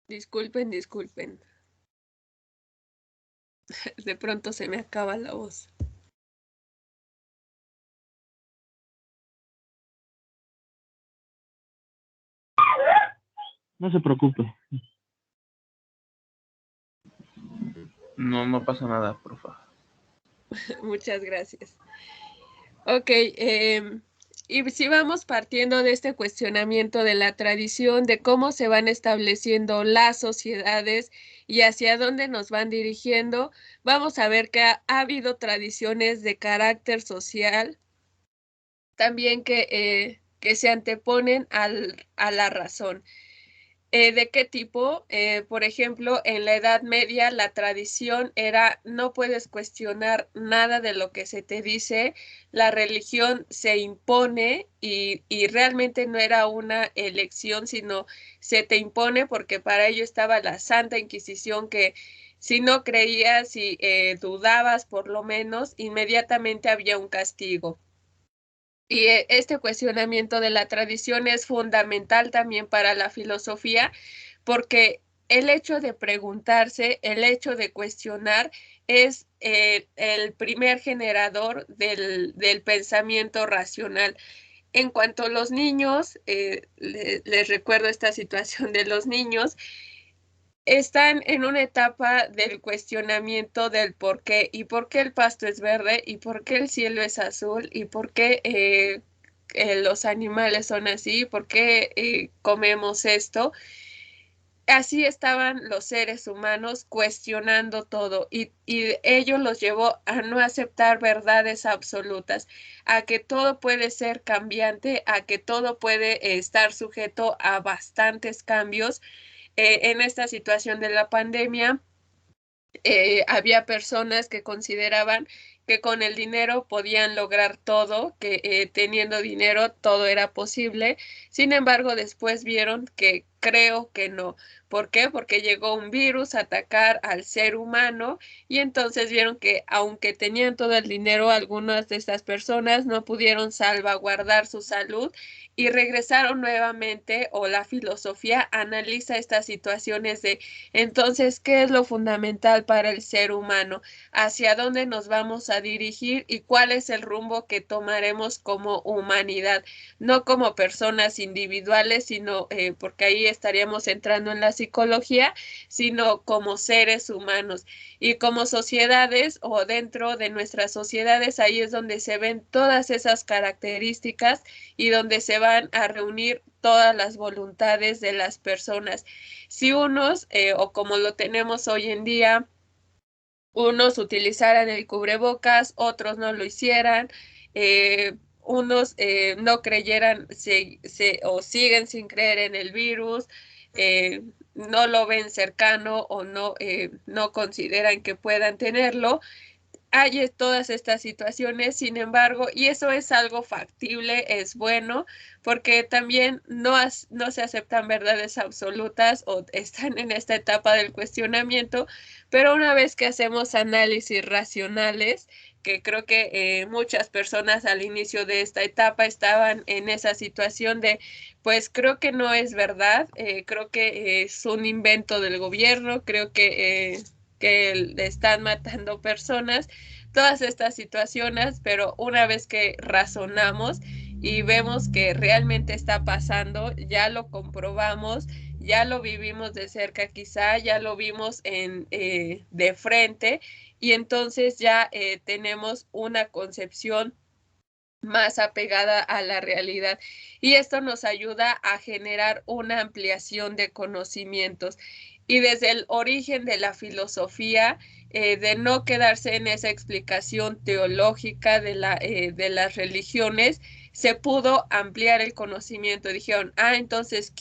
Disculpen. De pronto se me acaba la voz. No se preocupe. No pasa nada, profa. Muchas gracias. Ok, y si vamos partiendo de este cuestionamiento de la tradición, de cómo se van estableciendo las sociedades y hacia dónde nos van dirigiendo, vamos a ver que ha habido tradiciones de carácter social, también que se anteponen a la razón. ¿De qué tipo? Por ejemplo, en la Edad Media la tradición era no puedes cuestionar nada de lo que se te dice, la religión se impone y realmente no era una elección, sino se te impone porque para ello estaba la Santa Inquisición que si no creías y dudabas por lo menos, inmediatamente había un castigo. Y este cuestionamiento de la tradición es fundamental también para la filosofía, porque el hecho de preguntarse, el hecho de cuestionar es el primer generador del pensamiento racional. En cuanto a los niños, les recuerdo esta situación de los niños, están en una etapa del cuestionamiento del por qué y por qué el pasto es verde y por qué el cielo es azul y por qué los animales son así, por qué comemos esto. Así estaban los seres humanos cuestionando todo y ello los llevó a no aceptar verdades absolutas, a que todo puede ser cambiante, a que todo puede estar sujeto a bastantes cambios. En esta situación de la pandemia, había personas que consideraban que con el dinero podían lograr todo, que teniendo dinero todo era posible. Sin embargo, después vieron que creo que no. ¿Por qué? Porque llegó un virus a atacar al ser humano y entonces vieron que aunque tenían todo el dinero, algunas de estas personas no pudieron salvaguardar su salud y regresaron nuevamente, o la filosofía analiza estas situaciones de entonces, ¿qué es lo fundamental para el ser humano? ¿Hacia dónde nos vamos a dirigir y cuál es el rumbo que tomaremos como humanidad? No como personas individuales, sino porque ahí estaríamos entrando en la psicología, sino como seres humanos. Y como sociedades o dentro de nuestras sociedades, ahí es donde se ven todas esas características y donde se van a reunir todas las voluntades de las personas. Si unos, o como lo tenemos hoy en día, unos utilizaran el cubrebocas, otros no lo hicieran, unos no creyeran o siguen sin creer en el virus, no lo ven cercano o no consideran que puedan tenerlo. Hay todas estas situaciones, sin embargo, y eso es algo factible, es bueno, porque también no se aceptan verdades absolutas o están en esta etapa del cuestionamiento, pero una vez que hacemos análisis racionales, que creo que muchas personas al inicio de esta etapa estaban en esa situación de, pues creo que no es verdad, creo que es un invento del gobierno, creo que están matando personas, todas estas situaciones, pero una vez que razonamos y vemos que realmente está pasando, ya lo comprobamos, ya lo vivimos de cerca quizá, ya lo vimos de frente y entonces ya tenemos una concepción más apegada a la realidad. Y esto nos ayuda a generar una ampliación de conocimientos. Y desde el origen de la filosofía, de no quedarse en esa explicación teológica de las religiones, se pudo ampliar el conocimiento. Dijeron, entonces,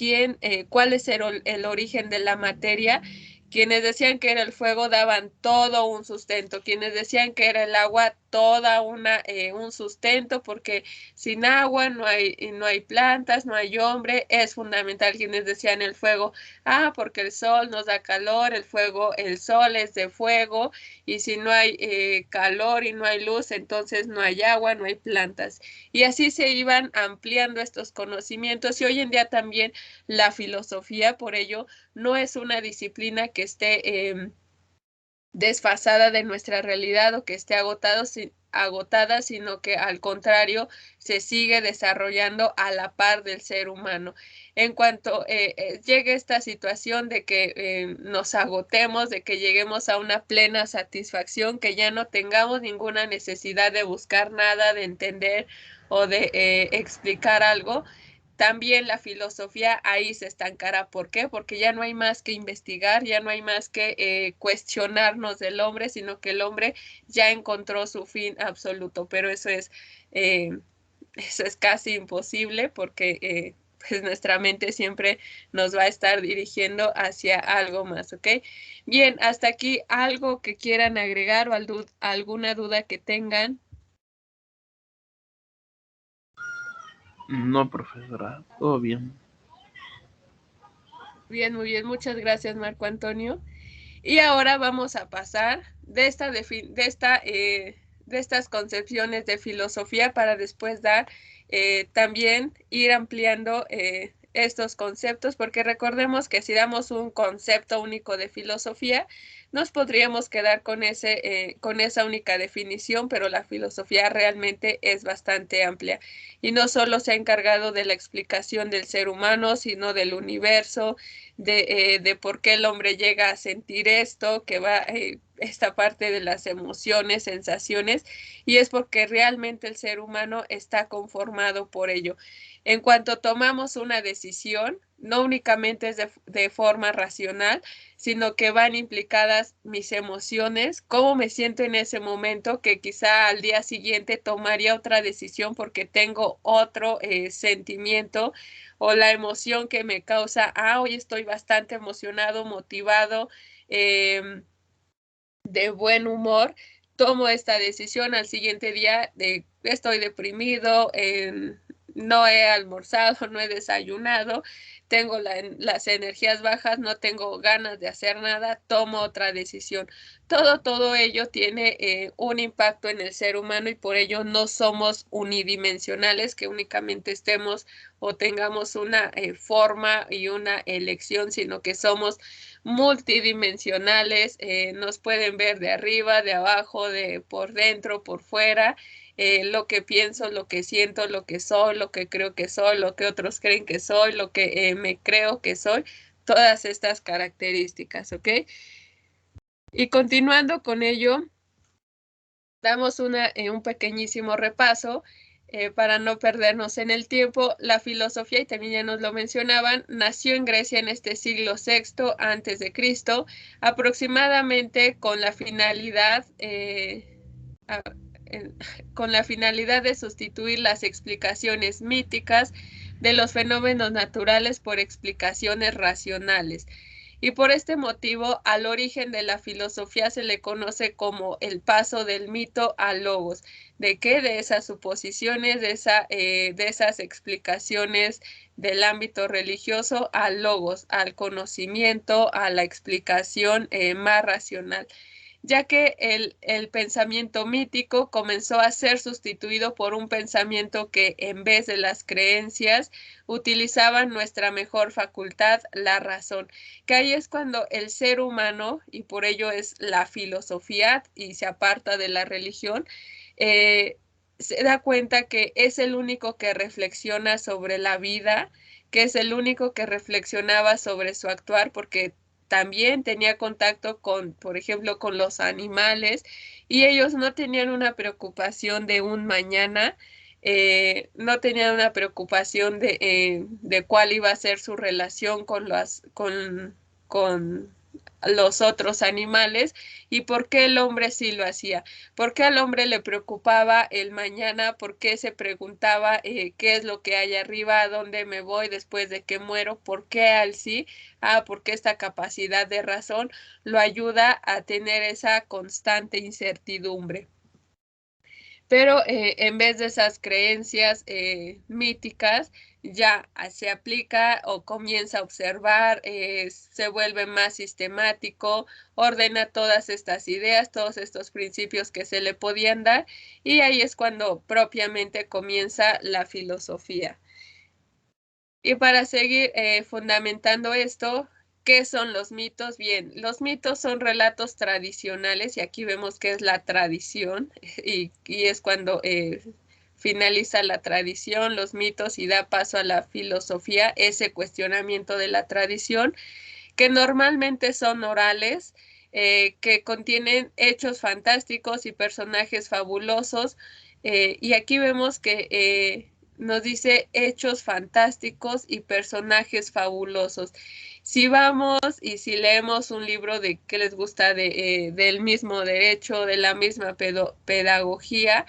¿cuál es el origen de la materia? Quienes decían que era el fuego daban todo un sustento, quienes decían que era el agua, toda un sustento, porque sin agua no hay plantas, no hay hombre, es fundamental. Quienes decían el fuego, porque el sol nos da calor, el sol es de fuego, y si no hay calor y no hay luz, entonces no hay agua, no hay plantas. Y así se iban ampliando estos conocimientos, y hoy en día también la filosofía, por ello, no es una disciplina que esté desfasada de nuestra realidad o que esté agotada, sino que al contrario se sigue desarrollando a la par del ser humano. En cuanto llegue esta situación de que nos agotemos, de que lleguemos a una plena satisfacción, que ya no tengamos ninguna necesidad de buscar nada, de entender o de explicar algo, también la filosofía ahí se estancará. ¿Por qué? Porque ya no hay más que investigar, ya no hay más que cuestionarnos del hombre, sino que el hombre ya encontró su fin absoluto. Pero eso es casi imposible porque pues nuestra mente siempre nos va a estar dirigiendo hacia algo más, ¿ok? Bien, hasta aquí algo que quieran agregar o alguna duda que tengan. No, profesora, todo bien. Bien, muy bien, muchas gracias, Marco Antonio. Y ahora vamos a pasar de estas concepciones de filosofía para después también ir ampliando estos conceptos, porque recordemos que si damos un concepto único de filosofía, nos podríamos quedar con esa única definición, pero la filosofía realmente es bastante amplia y no solo se ha encargado de la explicación del ser humano, sino del universo, de por qué el hombre llega a sentir esto, que va esta parte de las emociones, sensaciones, y es porque realmente el ser humano está conformado por ello. En cuanto tomamos una decisión, no únicamente es de forma racional, sino que van implicadas mis emociones, cómo me siento en ese momento, que quizá al día siguiente tomaría otra decisión porque tengo otro sentimiento, o la emoción que me causa, hoy estoy bastante emocionado, motivado, de buen humor, tomo esta decisión. Al siguiente día estoy deprimido, no he almorzado, no he desayunado, tengo las energías bajas, no tengo ganas de hacer nada, tomo otra decisión. Todo ello tiene un impacto en el ser humano y por ello no somos unidimensionales, que únicamente estemos o tengamos una forma y una elección, sino que somos multidimensionales, nos pueden ver de arriba, de abajo, de por dentro, por fuera, lo que pienso, lo que siento, lo que soy, lo que creo que soy, lo que otros creen que soy, lo que me creo que soy, todas estas características, ¿ok? Y continuando con ello, damos un pequeñísimo repaso para no perdernos en el tiempo. La filosofía, y también ya nos lo mencionaban, nació en Grecia en este siglo VI antes de Cristo, aproximadamente con la finalidad de sustituir las explicaciones míticas de los fenómenos naturales por explicaciones racionales. Y por este motivo, al origen de la filosofía se le conoce como el paso del mito al logos. ¿De qué? De esas suposiciones, de esas explicaciones del ámbito religioso al logos, al conocimiento, a la explicación más racional, ya que el pensamiento mítico comenzó a ser sustituido por un pensamiento que en vez de las creencias utilizaban nuestra mejor facultad, la razón, que ahí es cuando el ser humano, y por ello es la filosofía y se aparta de la religión, se da cuenta que es el único que reflexiona sobre la vida, que es el único que reflexionaba sobre su actuar, porque también tenía contacto con, por ejemplo, con los animales, y ellos no tenían una preocupación de un mañana, no tenían una preocupación de cuál iba a ser su relación con los otros animales, y por qué el hombre sí lo hacía, por qué al hombre le preocupaba el mañana, por qué se preguntaba qué es lo que hay arriba, a dónde me voy después de que muero, por qué al sí, porque esta capacidad de razón lo ayuda a tener esa constante incertidumbre. Pero en vez de esas creencias míticas, ya se aplica o comienza a observar, se vuelve más sistemático, ordena todas estas ideas, todos estos principios que se le podían dar, y ahí es cuando propiamente comienza la filosofía. Y para seguir fundamentando esto, ¿qué son los mitos? Bien, los mitos son relatos tradicionales, y aquí vemos que es la tradición, y es cuando finaliza la tradición, los mitos, y da paso a la filosofía, ese cuestionamiento de la tradición, que normalmente son orales, que contienen hechos fantásticos y personajes fabulosos, y aquí vemos que nos dice hechos fantásticos y personajes fabulosos. Si vamos y si leemos un libro de que les gusta del mismo derecho, de la misma pedagogía,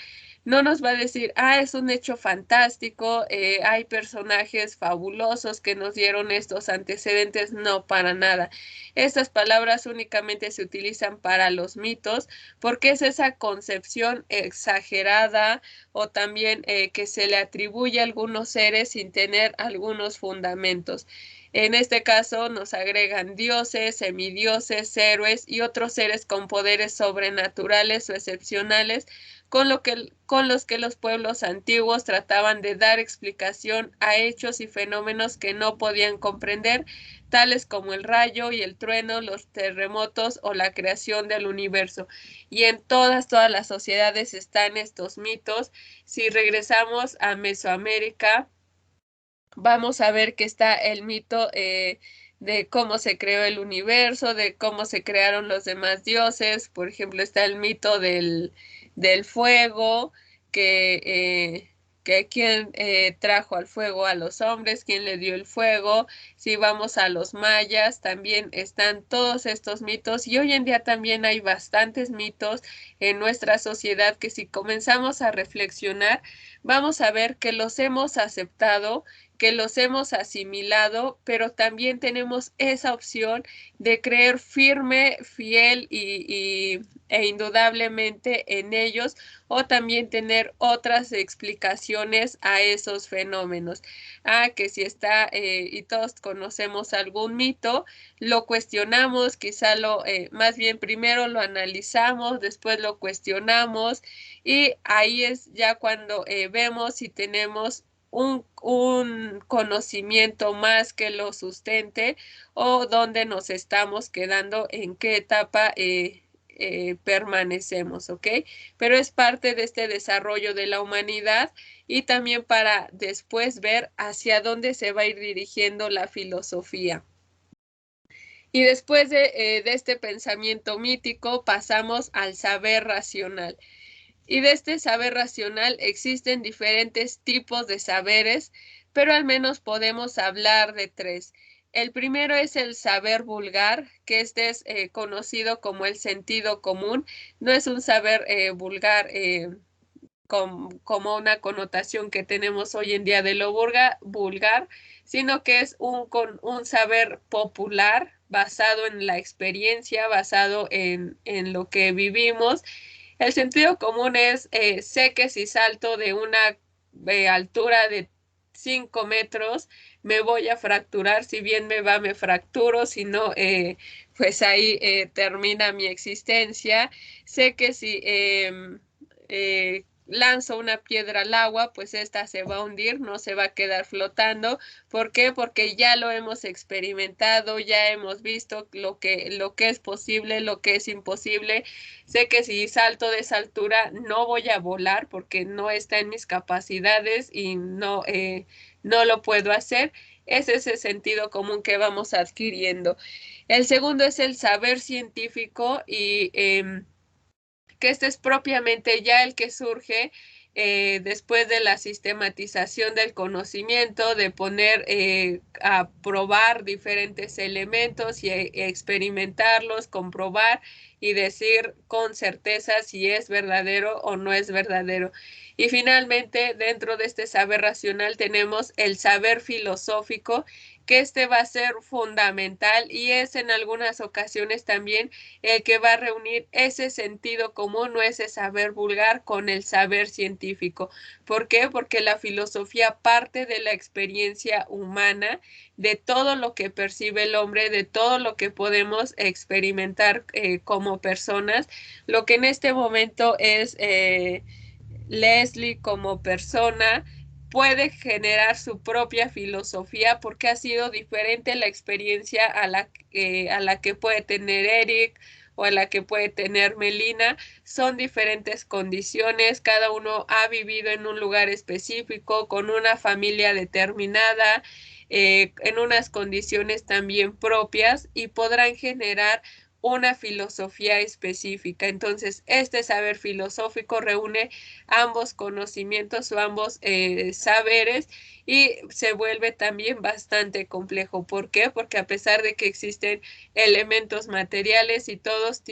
no nos va a decir, es un hecho fantástico, hay personajes fabulosos que nos dieron estos antecedentes. No, para nada. Estas palabras únicamente se utilizan para los mitos, porque es esa concepción exagerada o también que se le atribuye a algunos seres sin tener algunos fundamentos. En este caso nos agregan dioses, semidioses, héroes y otros seres con poderes sobrenaturales o excepcionales, con los que los pueblos antiguos trataban de dar explicación a hechos y fenómenos que no podían comprender, tales como el rayo y el trueno, los terremotos o la creación del universo. Y en todas las sociedades están estos mitos. Si regresamos a Mesoamérica, vamos a ver que está el mito de cómo se creó el universo, de cómo se crearon los demás dioses. Por ejemplo, está el mito del fuego, que quién trajo al fuego a los hombres, quién le dio el fuego. Si vamos a los mayas, también están todos estos mitos, y hoy en día también hay bastantes mitos en nuestra sociedad que si comenzamos a reflexionar, vamos a ver que los hemos aceptado, que los hemos asimilado, pero también tenemos esa opción de creer firme, fiel e indudablemente en ellos, o también tener otras explicaciones a esos fenómenos. Que si está, y todos conocemos algún mito, lo cuestionamos, quizá más bien primero lo analizamos, después lo cuestionamos, y ahí es ya cuando vemos si tenemos un conocimiento más que lo sustente, o dónde nos estamos quedando, en qué etapa permanecemos, ¿ok? Pero es parte de este desarrollo de la humanidad, y también para después ver hacia dónde se va a ir dirigiendo la filosofía. Y después de este pensamiento mítico pasamos al saber racional. Y de este saber racional existen diferentes tipos de saberes, pero al menos podemos hablar de tres. El primero es el saber vulgar, que este es conocido como el sentido común. No es un saber vulgar como una connotación que tenemos hoy en día de lo vulgar, sino que es un saber popular basado en la experiencia, basado en lo que vivimos. El sentido común es, sé que si salto de una altura de 5 metros, me voy a fracturar, si bien me va, me fracturo, si no, pues ahí termina mi existencia. Sé que si lanzo una piedra al agua, pues esta se va a hundir, no se va a quedar flotando. ¿Por qué? Porque ya lo hemos experimentado, ya hemos visto lo que es posible, lo que es imposible. Sé que si salto de esa altura no voy a volar porque no está en mis capacidades y no lo puedo hacer. Es ese sentido común que vamos adquiriendo. El segundo es el saber científico, y que este es propiamente ya el que surge después de la sistematización del conocimiento, de poner a probar diferentes elementos y experimentarlos, comprobar y decir con certeza si es verdadero o no es verdadero. Y finalmente, dentro de este saber racional tenemos el saber filosófico, que este va a ser fundamental y es en algunas ocasiones también el que va a reunir ese sentido común o ese saber vulgar con el saber científico. ¿Por qué? Porque la filosofía parte de la experiencia humana, de todo lo que percibe el hombre, de todo lo que podemos experimentar como personas. Lo que en este momento es Leslie como persona puede generar su propia filosofía porque ha sido diferente la experiencia a la que puede tener Eric o a la que puede tener Melina. Son diferentes condiciones, cada uno ha vivido en un lugar específico, con una familia determinada, en unas condiciones también propias, y podrán generar una filosofía específica. Entonces, este saber filosófico reúne ambos conocimientos o ambos saberes, y se vuelve también bastante complejo. ¿Por qué? Porque a pesar de que existen elementos materiales y todos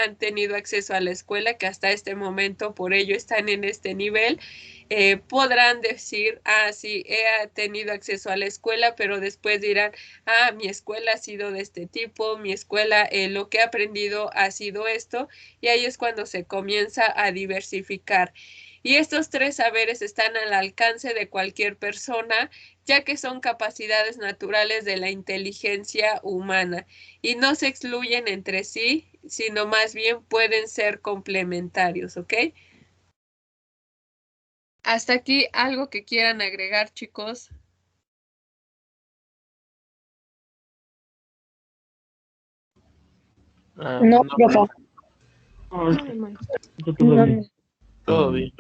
han tenido acceso a la escuela, que hasta este momento por ello están en este nivel, podrán decir, sí, he tenido acceso a la escuela, pero después dirán, mi escuela ha sido de este tipo, mi escuela, lo que he aprendido ha sido esto, y ahí es cuando se comienza a diversificar. Y estos tres saberes están al alcance de cualquier persona, ya que son capacidades naturales de la inteligencia humana y no se excluyen entre sí, sino más bien pueden ser complementarios, ¿ok? Hasta aquí, ¿algo que quieran agregar, chicos? No, profe. No. Todo bien.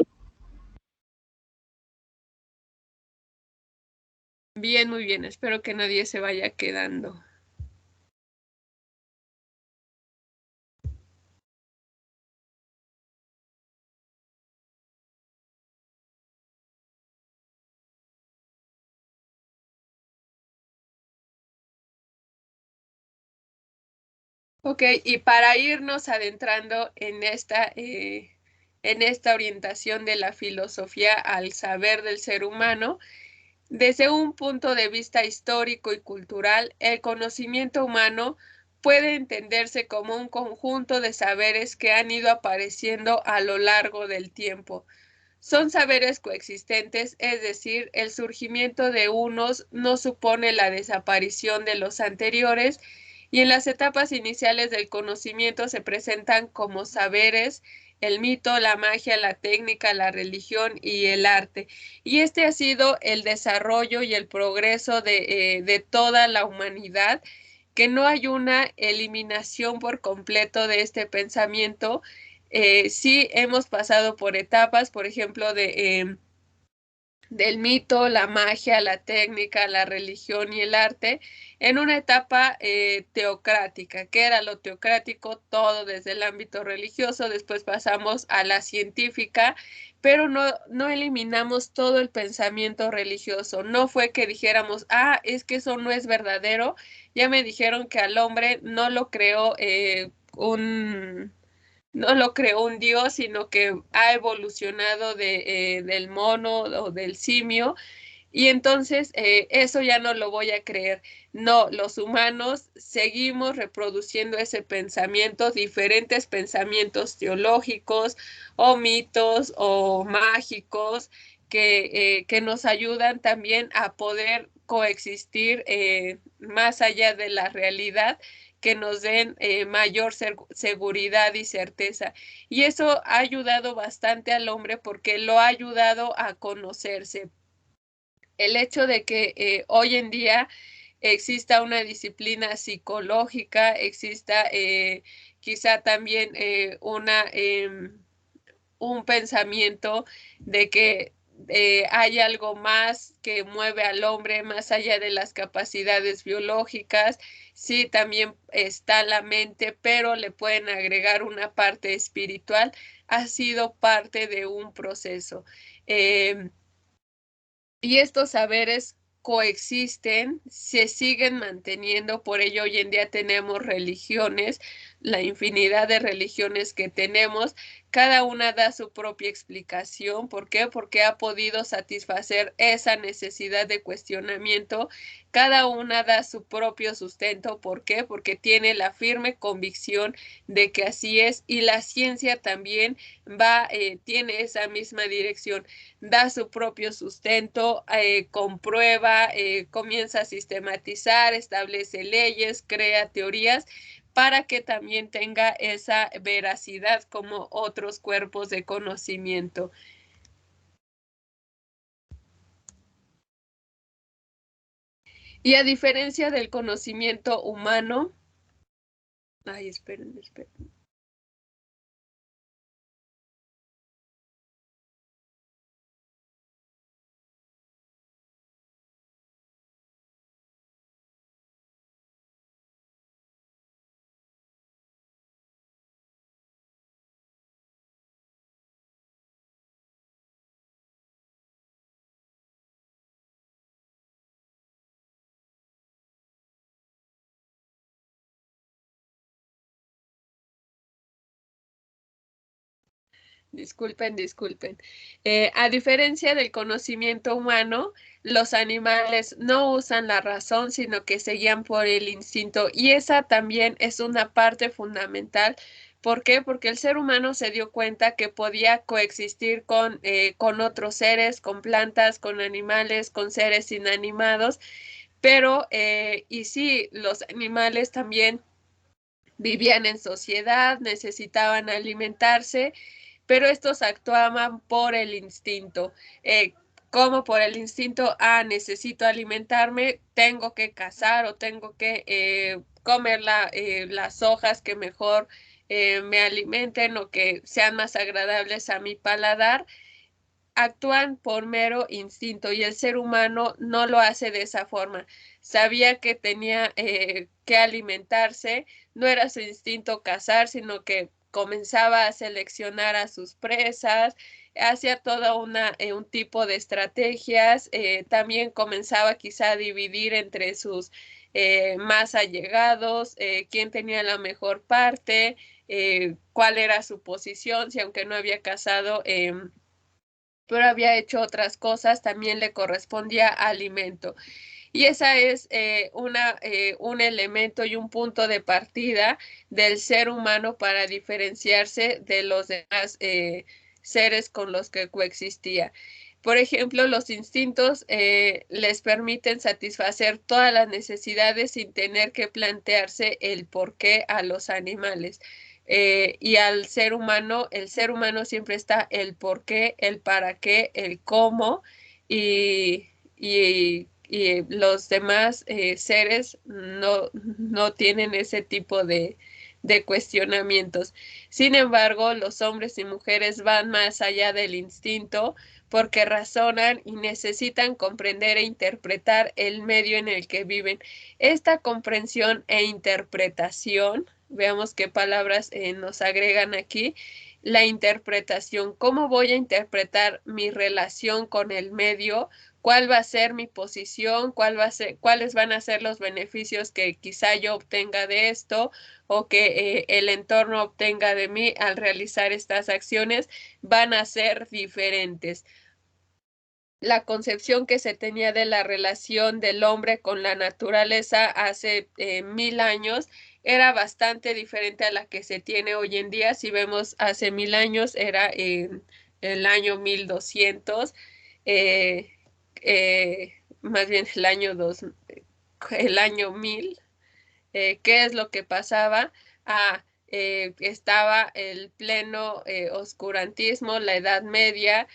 Bien, muy bien. Espero que nadie se vaya quedando. Ok, y para irnos adentrando en esta orientación de la filosofía al saber del ser humano, Desde un punto de vista histórico y cultural, el conocimiento humano puede entenderse como un conjunto de saberes que han ido apareciendo a lo largo del tiempo. Son saberes coexistentes, es decir, el surgimiento de unos no supone la desaparición de los anteriores, y en las etapas iniciales del conocimiento se presentan como saberes el mito, la magia, la técnica, la religión y el arte. Y este ha sido el desarrollo y el progreso de toda la humanidad, que no hay una eliminación por completo de este pensamiento. Sí hemos pasado por etapas, por ejemplo, del mito, la magia, la técnica, la religión y el arte, en una etapa teocrática. ¿Qué era lo teocrático? Todo desde el ámbito religioso, después pasamos a la científica, pero no eliminamos todo el pensamiento religioso. No fue que dijéramos, es que eso no es verdadero. Ya me dijeron que al hombre no lo creó no lo creó un dios, sino que ha evolucionado del mono o del simio, y entonces eso ya no lo voy a creer. No, los humanos seguimos reproduciendo ese pensamiento, diferentes pensamientos teológicos o mitos o mágicos que nos ayudan también a poder coexistir más allá de la realidad, que nos den mayor seguridad y certeza. Y eso ha ayudado bastante al hombre porque lo ha ayudado a conocerse. El hecho de que hoy en día exista una disciplina psicológica, exista quizá también un pensamiento de que hay algo más que mueve al hombre más allá de las capacidades biológicas. Sí, también está la mente, pero le pueden agregar una parte espiritual. Ha sido parte de un proceso. Y estos saberes coexisten, se siguen manteniendo, por ello hoy en día tenemos religiones, la infinidad de religiones que tenemos, cada una da su propia explicación. ¿Por qué? Porque ha podido satisfacer esa necesidad de cuestionamiento, cada una da su propio sustento. ¿Por qué? Porque tiene la firme convicción de que así es, y la ciencia también tiene esa misma dirección, da su propio sustento, comprueba, comienza a sistematizar, establece leyes, crea teorías para que también tenga esa veracidad como otros cuerpos de conocimiento. Y a diferencia del conocimiento humano, esperen. Disculpen. A diferencia del conocimiento humano, los animales no usan la razón, sino que se guían por el instinto. Y esa también es una parte fundamental. ¿Por qué? Porque el ser humano se dio cuenta que podía coexistir con otros seres, con plantas, con animales, con seres inanimados. Pero, y sí, los animales también vivían en sociedad, necesitaban alimentarse, pero estos actuaban por el instinto. Como por el instinto, necesito alimentarme, tengo que cazar o tengo que comer las hojas que mejor me alimenten o que sean más agradables a mi paladar. Actúan por mero instinto, y el ser humano no lo hace de esa forma. Sabía que tenía que alimentarse, no era su instinto cazar, sino que comenzaba a seleccionar a sus presas, hacía todo un tipo de estrategias, también comenzaba quizá a dividir entre sus más allegados, quién tenía la mejor parte, cuál era su posición, si aunque no había cazado, pero había hecho otras cosas, también le correspondía alimento. Y esa es un elemento y un punto de partida del ser humano para diferenciarse de los demás seres con los que coexistía. Por ejemplo, los instintos les permiten satisfacer todas las necesidades sin tener que plantearse el por qué a los animales. Y al ser humano, el ser humano siempre está el por qué, el para qué, el cómo, y los demás seres no tienen ese tipo de cuestionamientos. Sin embargo, los hombres y mujeres van más allá del instinto porque razonan y necesitan comprender e interpretar el medio en el que viven. Esta comprensión e interpretación, veamos qué palabras nos agregan aquí. La interpretación, ¿cómo voy a interpretar mi relación con el medio? ¿Cuál va a ser mi posición? ¿Cuáles van a ser los beneficios que quizá yo obtenga de esto o que el entorno obtenga de mí al realizar estas acciones? Van a ser diferentes. La concepción que se tenía de la relación del hombre con la naturaleza hace 1000 años era bastante diferente a la que se tiene hoy en día. Si vemos hace 1000 años, era el año 1200, más bien el año 1000. ¿Qué es lo que pasaba? Estaba el pleno oscurantismo, la Edad Media.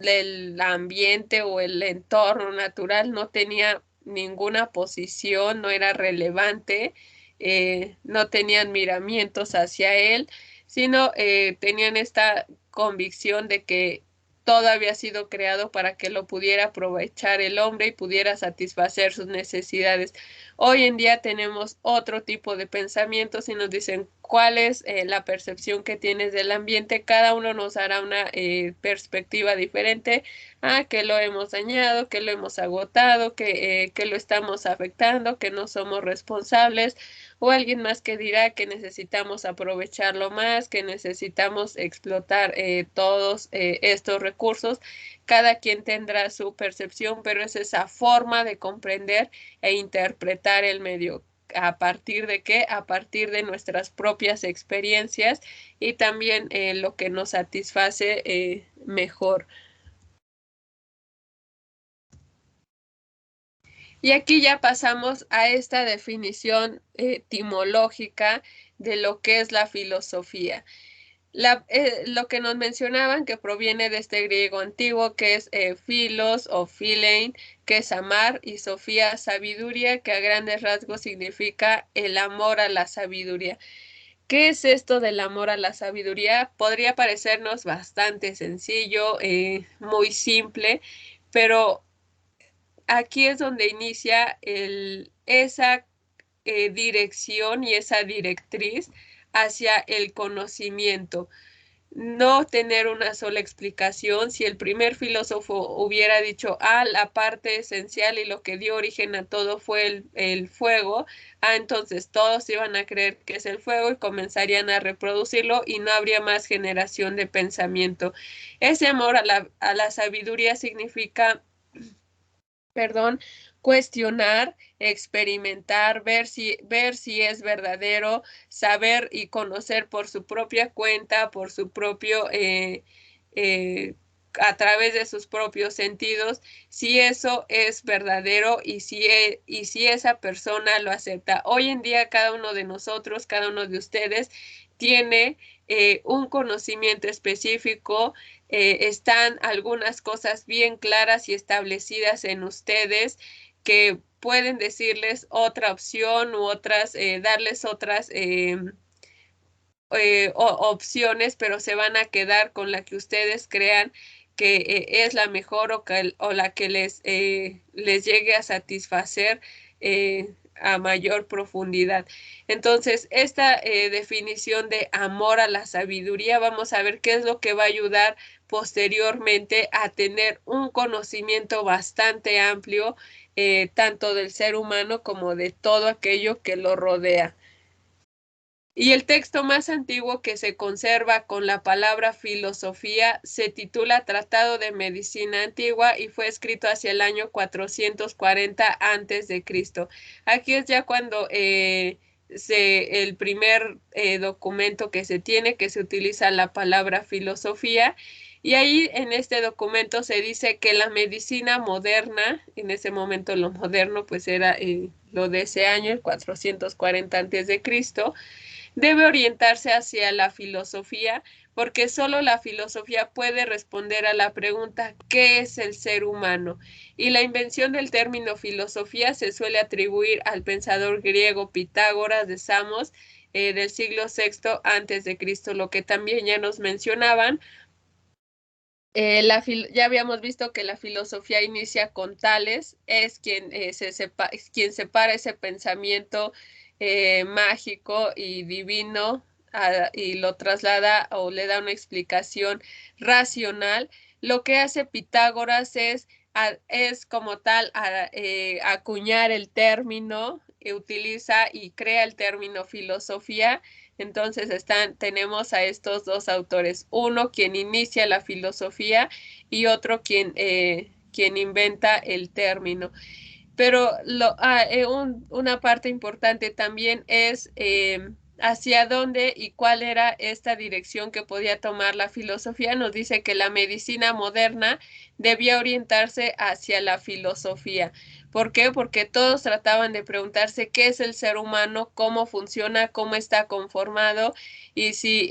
El ambiente o el entorno natural no tenía ninguna posición, no era relevante, no tenían miramientos hacia él, sino tenían esta convicción de que todo había sido creado para que lo pudiera aprovechar el hombre y pudiera satisfacer sus necesidades. Hoy en día tenemos otro tipo de pensamientos y nos dicen cuál es la percepción que tienes del ambiente. Cada uno nos hará una perspectiva diferente, que lo hemos dañado, que lo hemos agotado, que lo estamos afectando, que no somos responsables, o alguien más que dirá que necesitamos aprovecharlo más, que necesitamos explotar todos estos recursos. Cada quien tendrá su percepción, pero es esa forma de comprender e interpretar el medio. ¿A partir de qué? A partir de nuestras propias experiencias y también lo que nos satisface mejor. Y aquí ya pasamos a esta definición etimológica de lo que es la filosofía. Lo que nos mencionaban que proviene de este griego antiguo que es philos o philein, que es amar, y sofía, sabiduría, que a grandes rasgos significa el amor a la sabiduría. ¿Qué es esto del amor a la sabiduría? Podría parecernos bastante sencillo, muy simple, pero aquí es donde inicia esa dirección y esa directriz hacia el conocimiento. No tener una sola explicación. Si el primer filósofo hubiera dicho, la parte esencial y lo que dio origen a todo fue el fuego, entonces todos iban a creer que es el fuego y comenzarían a reproducirlo y no habría más generación de pensamiento. Ese amor a la sabiduría significa cuestionar, experimentar, ver si es verdadero, saber y conocer por su propia cuenta, por su propio, a través de sus propios sentidos, si eso es verdadero y si esa persona lo acepta. Hoy en día cada uno de nosotros, cada uno de ustedes tiene un conocimiento específico, están algunas cosas bien claras y establecidas en ustedes que pueden decirles otra opción u otras, darles otras opciones, pero se van a quedar con la que ustedes crean que es la mejor o la que les llegue a satisfacer a mayor profundidad. Entonces, esta definición de amor a la sabiduría, vamos a ver qué es lo que va a ayudar posteriormente a tener un conocimiento bastante amplio, tanto del ser humano como de todo aquello que lo rodea. Y el texto más antiguo que se conserva con la palabra filosofía se titula Tratado de Medicina Antigua y fue escrito hacia el año 440 antes de Cristo. Aquí es ya cuando el primer documento que se tiene, que se utiliza la palabra filosofía. Y ahí en este documento se dice que la medicina moderna, en ese momento lo moderno pues era lo de ese año, el 440 antes de Cristo, debe orientarse hacia la filosofía, porque solo la filosofía puede responder a la pregunta ¿qué es el ser humano? Y la invención del término filosofía se suele atribuir al pensador griego Pitágoras de Samos del siglo VI antes de Cristo, lo que también ya nos mencionaban. Ya habíamos visto que la filosofía inicia con Tales, es quien separa ese pensamiento mágico y divino y lo traslada o le da una explicación racional. Lo que hace Pitágoras es como tal acuñar el término, utiliza y crea el término filosofía. Entonces tenemos a estos dos autores, uno quien inicia la filosofía y otro quien inventa el término. Pero una parte importante también es hacia dónde y cuál era esta dirección que podía tomar la filosofía. Nos dice que la medicina moderna debía orientarse hacia la filosofía. ¿Por qué? Porque todos trataban de preguntarse qué es el ser humano, cómo funciona, cómo está conformado y si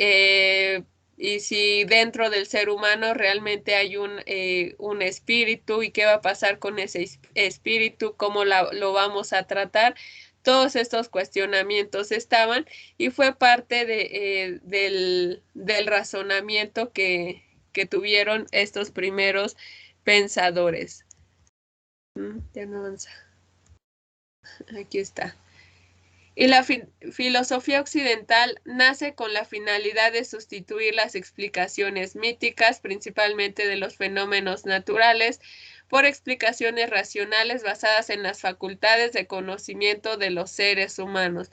dentro del ser humano realmente hay un espíritu y qué va a pasar con ese espíritu, cómo lo vamos a tratar. Todos estos cuestionamientos estaban y fue parte del razonamiento que tuvieron estos primeros pensadores. Ya no avanza. Aquí está. Y la filosofía occidental nace con la finalidad de sustituir las explicaciones míticas, principalmente de los fenómenos naturales, por explicaciones racionales basadas en las facultades de conocimiento de los seres humanos.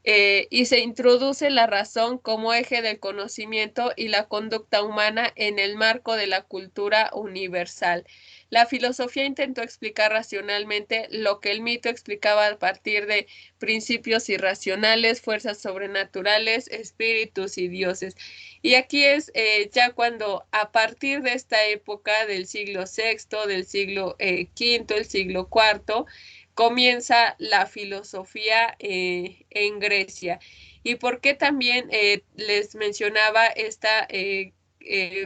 Y se introduce la razón como eje del conocimiento y la conducta humana en el marco de la cultura universal. La filosofía intentó explicar racionalmente lo que el mito explicaba a partir de principios irracionales, fuerzas sobrenaturales, espíritus y dioses. Y aquí es ya cuando a partir de esta época del siglo VI, del siglo V, el siglo IV, comienza la filosofía en Grecia. ¿Y por qué también les mencionaba esta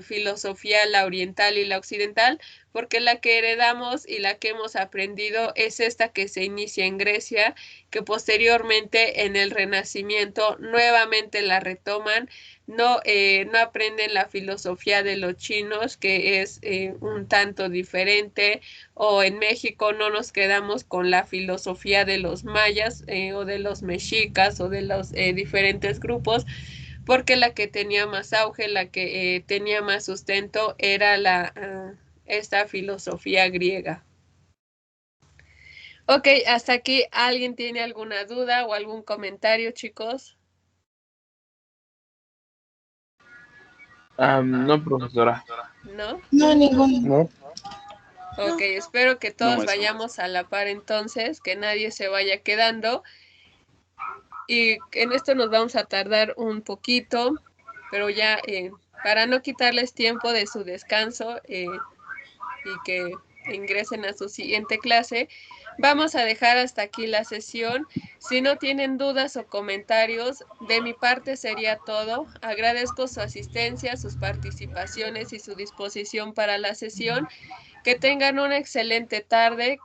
filosofía, la oriental y la occidental? Porque la que heredamos y la que hemos aprendido es esta que se inicia en Grecia, que posteriormente en el Renacimiento nuevamente la retoman. No aprenden la filosofía de los chinos, que es un tanto diferente, o en México no nos quedamos con la filosofía de los mayas o de los mexicas o de los diferentes grupos, porque la que tenía más auge, la que tenía más sustento era esta filosofía griega. Ok, hasta aquí, ¿alguien tiene alguna duda o algún comentario, chicos? No, profesora. ¿No? No, ninguno. Ok, espero que todos maestra. vayamos a la par entonces, que nadie se vaya quedando. Y en esto nos vamos a tardar un poquito, pero ya para no quitarles tiempo de su descanso y que ingresen a su siguiente clase, vamos a dejar hasta aquí la sesión. Si no tienen dudas o comentarios, de mi parte sería todo. Agradezco su asistencia, sus participaciones y su disposición para la sesión. Que tengan una excelente tarde,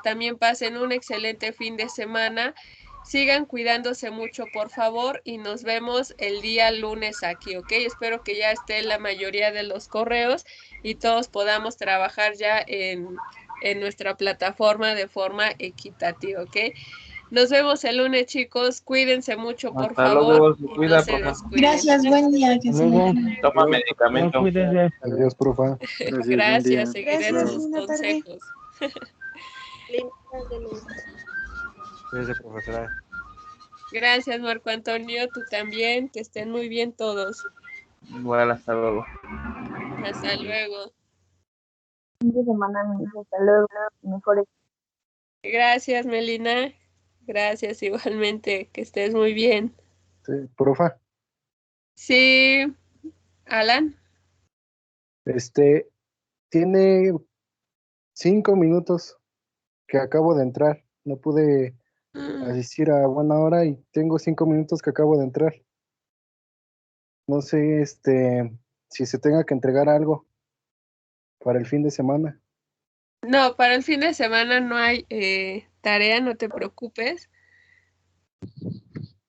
también pasen un excelente fin de semana. Sigan cuidándose mucho, por favor, y nos vemos el día lunes aquí, ¿ok? Espero que ya esté la mayoría de los correos y todos podamos trabajar ya en nuestra plataforma de forma equitativa, ¿ok? Nos vemos el lunes, chicos. Cuídense mucho, por Hasta favor. luego, se Y cuida, no se profe. descuiden. Gracias, buen día. Que se Luego. mejore. Toma medicamento. Cuídense. Adiós, profa. Gracias, seguiré Gracias, sus linda tarde. consejos. Cuídese, profesora. Gracias, Marco Antonio. Tú también. Que estén muy bien todos. Igual, hasta luego. Hasta luego. Fin de semana, hasta luego. Mejores. Gracias, Melina. Gracias igualmente. Que estés muy bien. Sí, profa. Sí, Alan. Tiene 5 minutos que acabo de entrar. No pude asistir a buena hora y tengo 5 minutos que acabo de entrar. No sé, si se tenga que entregar algo para el fin de semana. No, para el fin de semana no hay tarea, no te preocupes.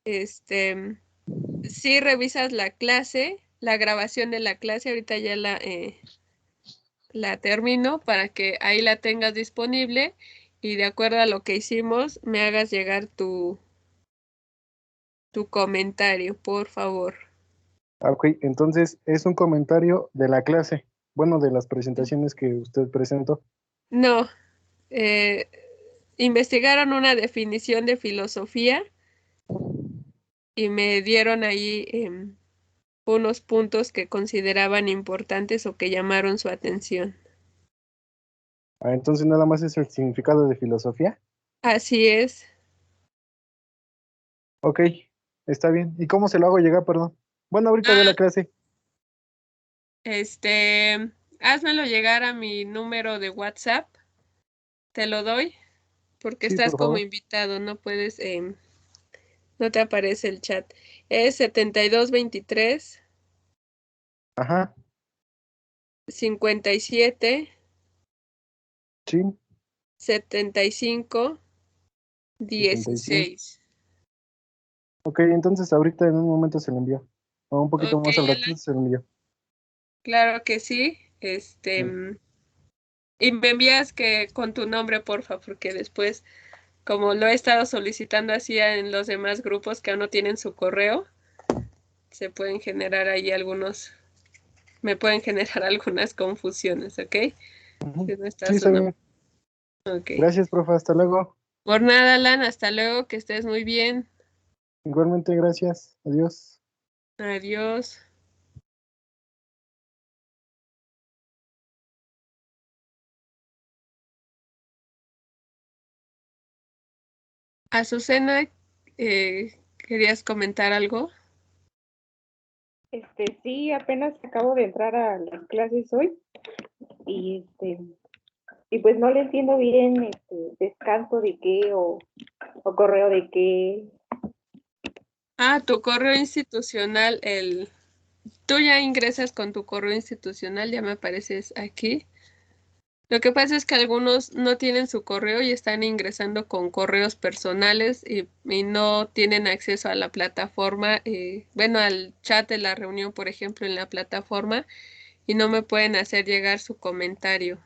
Sí revisas la clase, la grabación de la clase, ahorita ya la termino para que ahí la tengas disponible y de acuerdo a lo que hicimos me hagas llegar tu comentario, por favor. Ok, entonces es un comentario de la clase, bueno, de las presentaciones que usted presentó. No, investigaron una definición de filosofía y me dieron ahí unos puntos que consideraban importantes o que llamaron su atención. Entonces nada más es el significado de filosofía. Así es. Ok, está bien. ¿Y cómo se lo hago llegar, perdón? Bueno, ahorita veo la clase. Házmelo llegar a mi número de WhatsApp. Te lo doy porque Sí, estás por como favor. invitado, no puedes, no te aparece el chat. Es 7223 Ajá, 57 sí, 75 75. 16. Ok, entonces ahorita en un momento se lo envío. O un poquito Ok, más al ratito Alan, se lo envío. claro que sí. Sí. Y me envías que con tu nombre, porfa, porque después, como lo he estado solicitando así en los demás grupos que aún no tienen su correo, se pueden generar ahí me pueden generar algunas confusiones, ¿ok? Si no está Sí, su está nombre. bien. Ok. Gracias, profe. Hasta luego. Por nada, Alan, hasta luego, que estés muy bien. Igualmente, gracias. Adiós. Adiós. Azucena, ¿querías comentar algo? Sí, apenas acabo de entrar a las clases hoy y y pues no le entiendo bien descanso de qué o correo de qué. Tu correo institucional, tú ya ingresas con tu correo institucional, ya me apareces aquí. Lo que pasa es que algunos no tienen su correo y están ingresando con correos personales y no tienen acceso a la plataforma, bueno, al chat de la reunión, por ejemplo, en la plataforma, y no me pueden hacer llegar su comentario.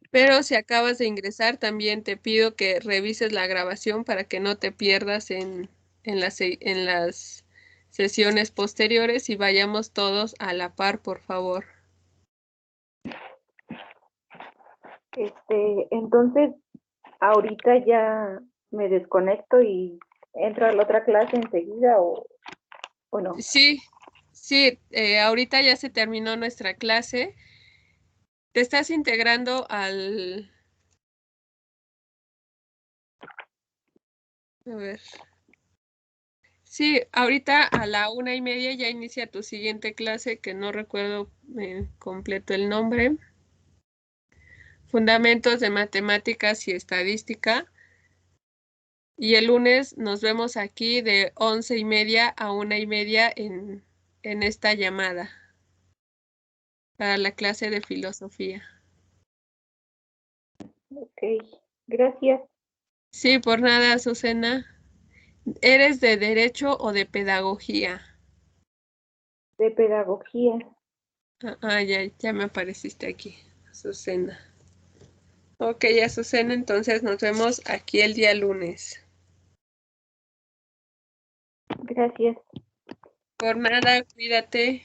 Pero si acabas de ingresar, también te pido que revises la grabación para que no te pierdas en las sesiones posteriores y vayamos todos a la par, por favor. Entonces, ahorita ya me desconecto y entro a la otra clase enseguida o no. Sí, ahorita ya se terminó nuestra clase. Te estás integrando al... A ver. Sí, ahorita a la 1:30 ya inicia tu siguiente clase, que no recuerdo completo el nombre. Fundamentos de Matemáticas y Estadística. Y el lunes nos vemos aquí de 11:30 a 1:30 en esta llamada para la clase de filosofía. Ok, gracias. Sí, por nada, Azucena. ¿Eres de Derecho o de Pedagogía? De pedagogía. Ya me apareciste aquí, Azucena. Ok, Azucena, entonces nos vemos aquí el día lunes. Gracias. Por nada, cuídate.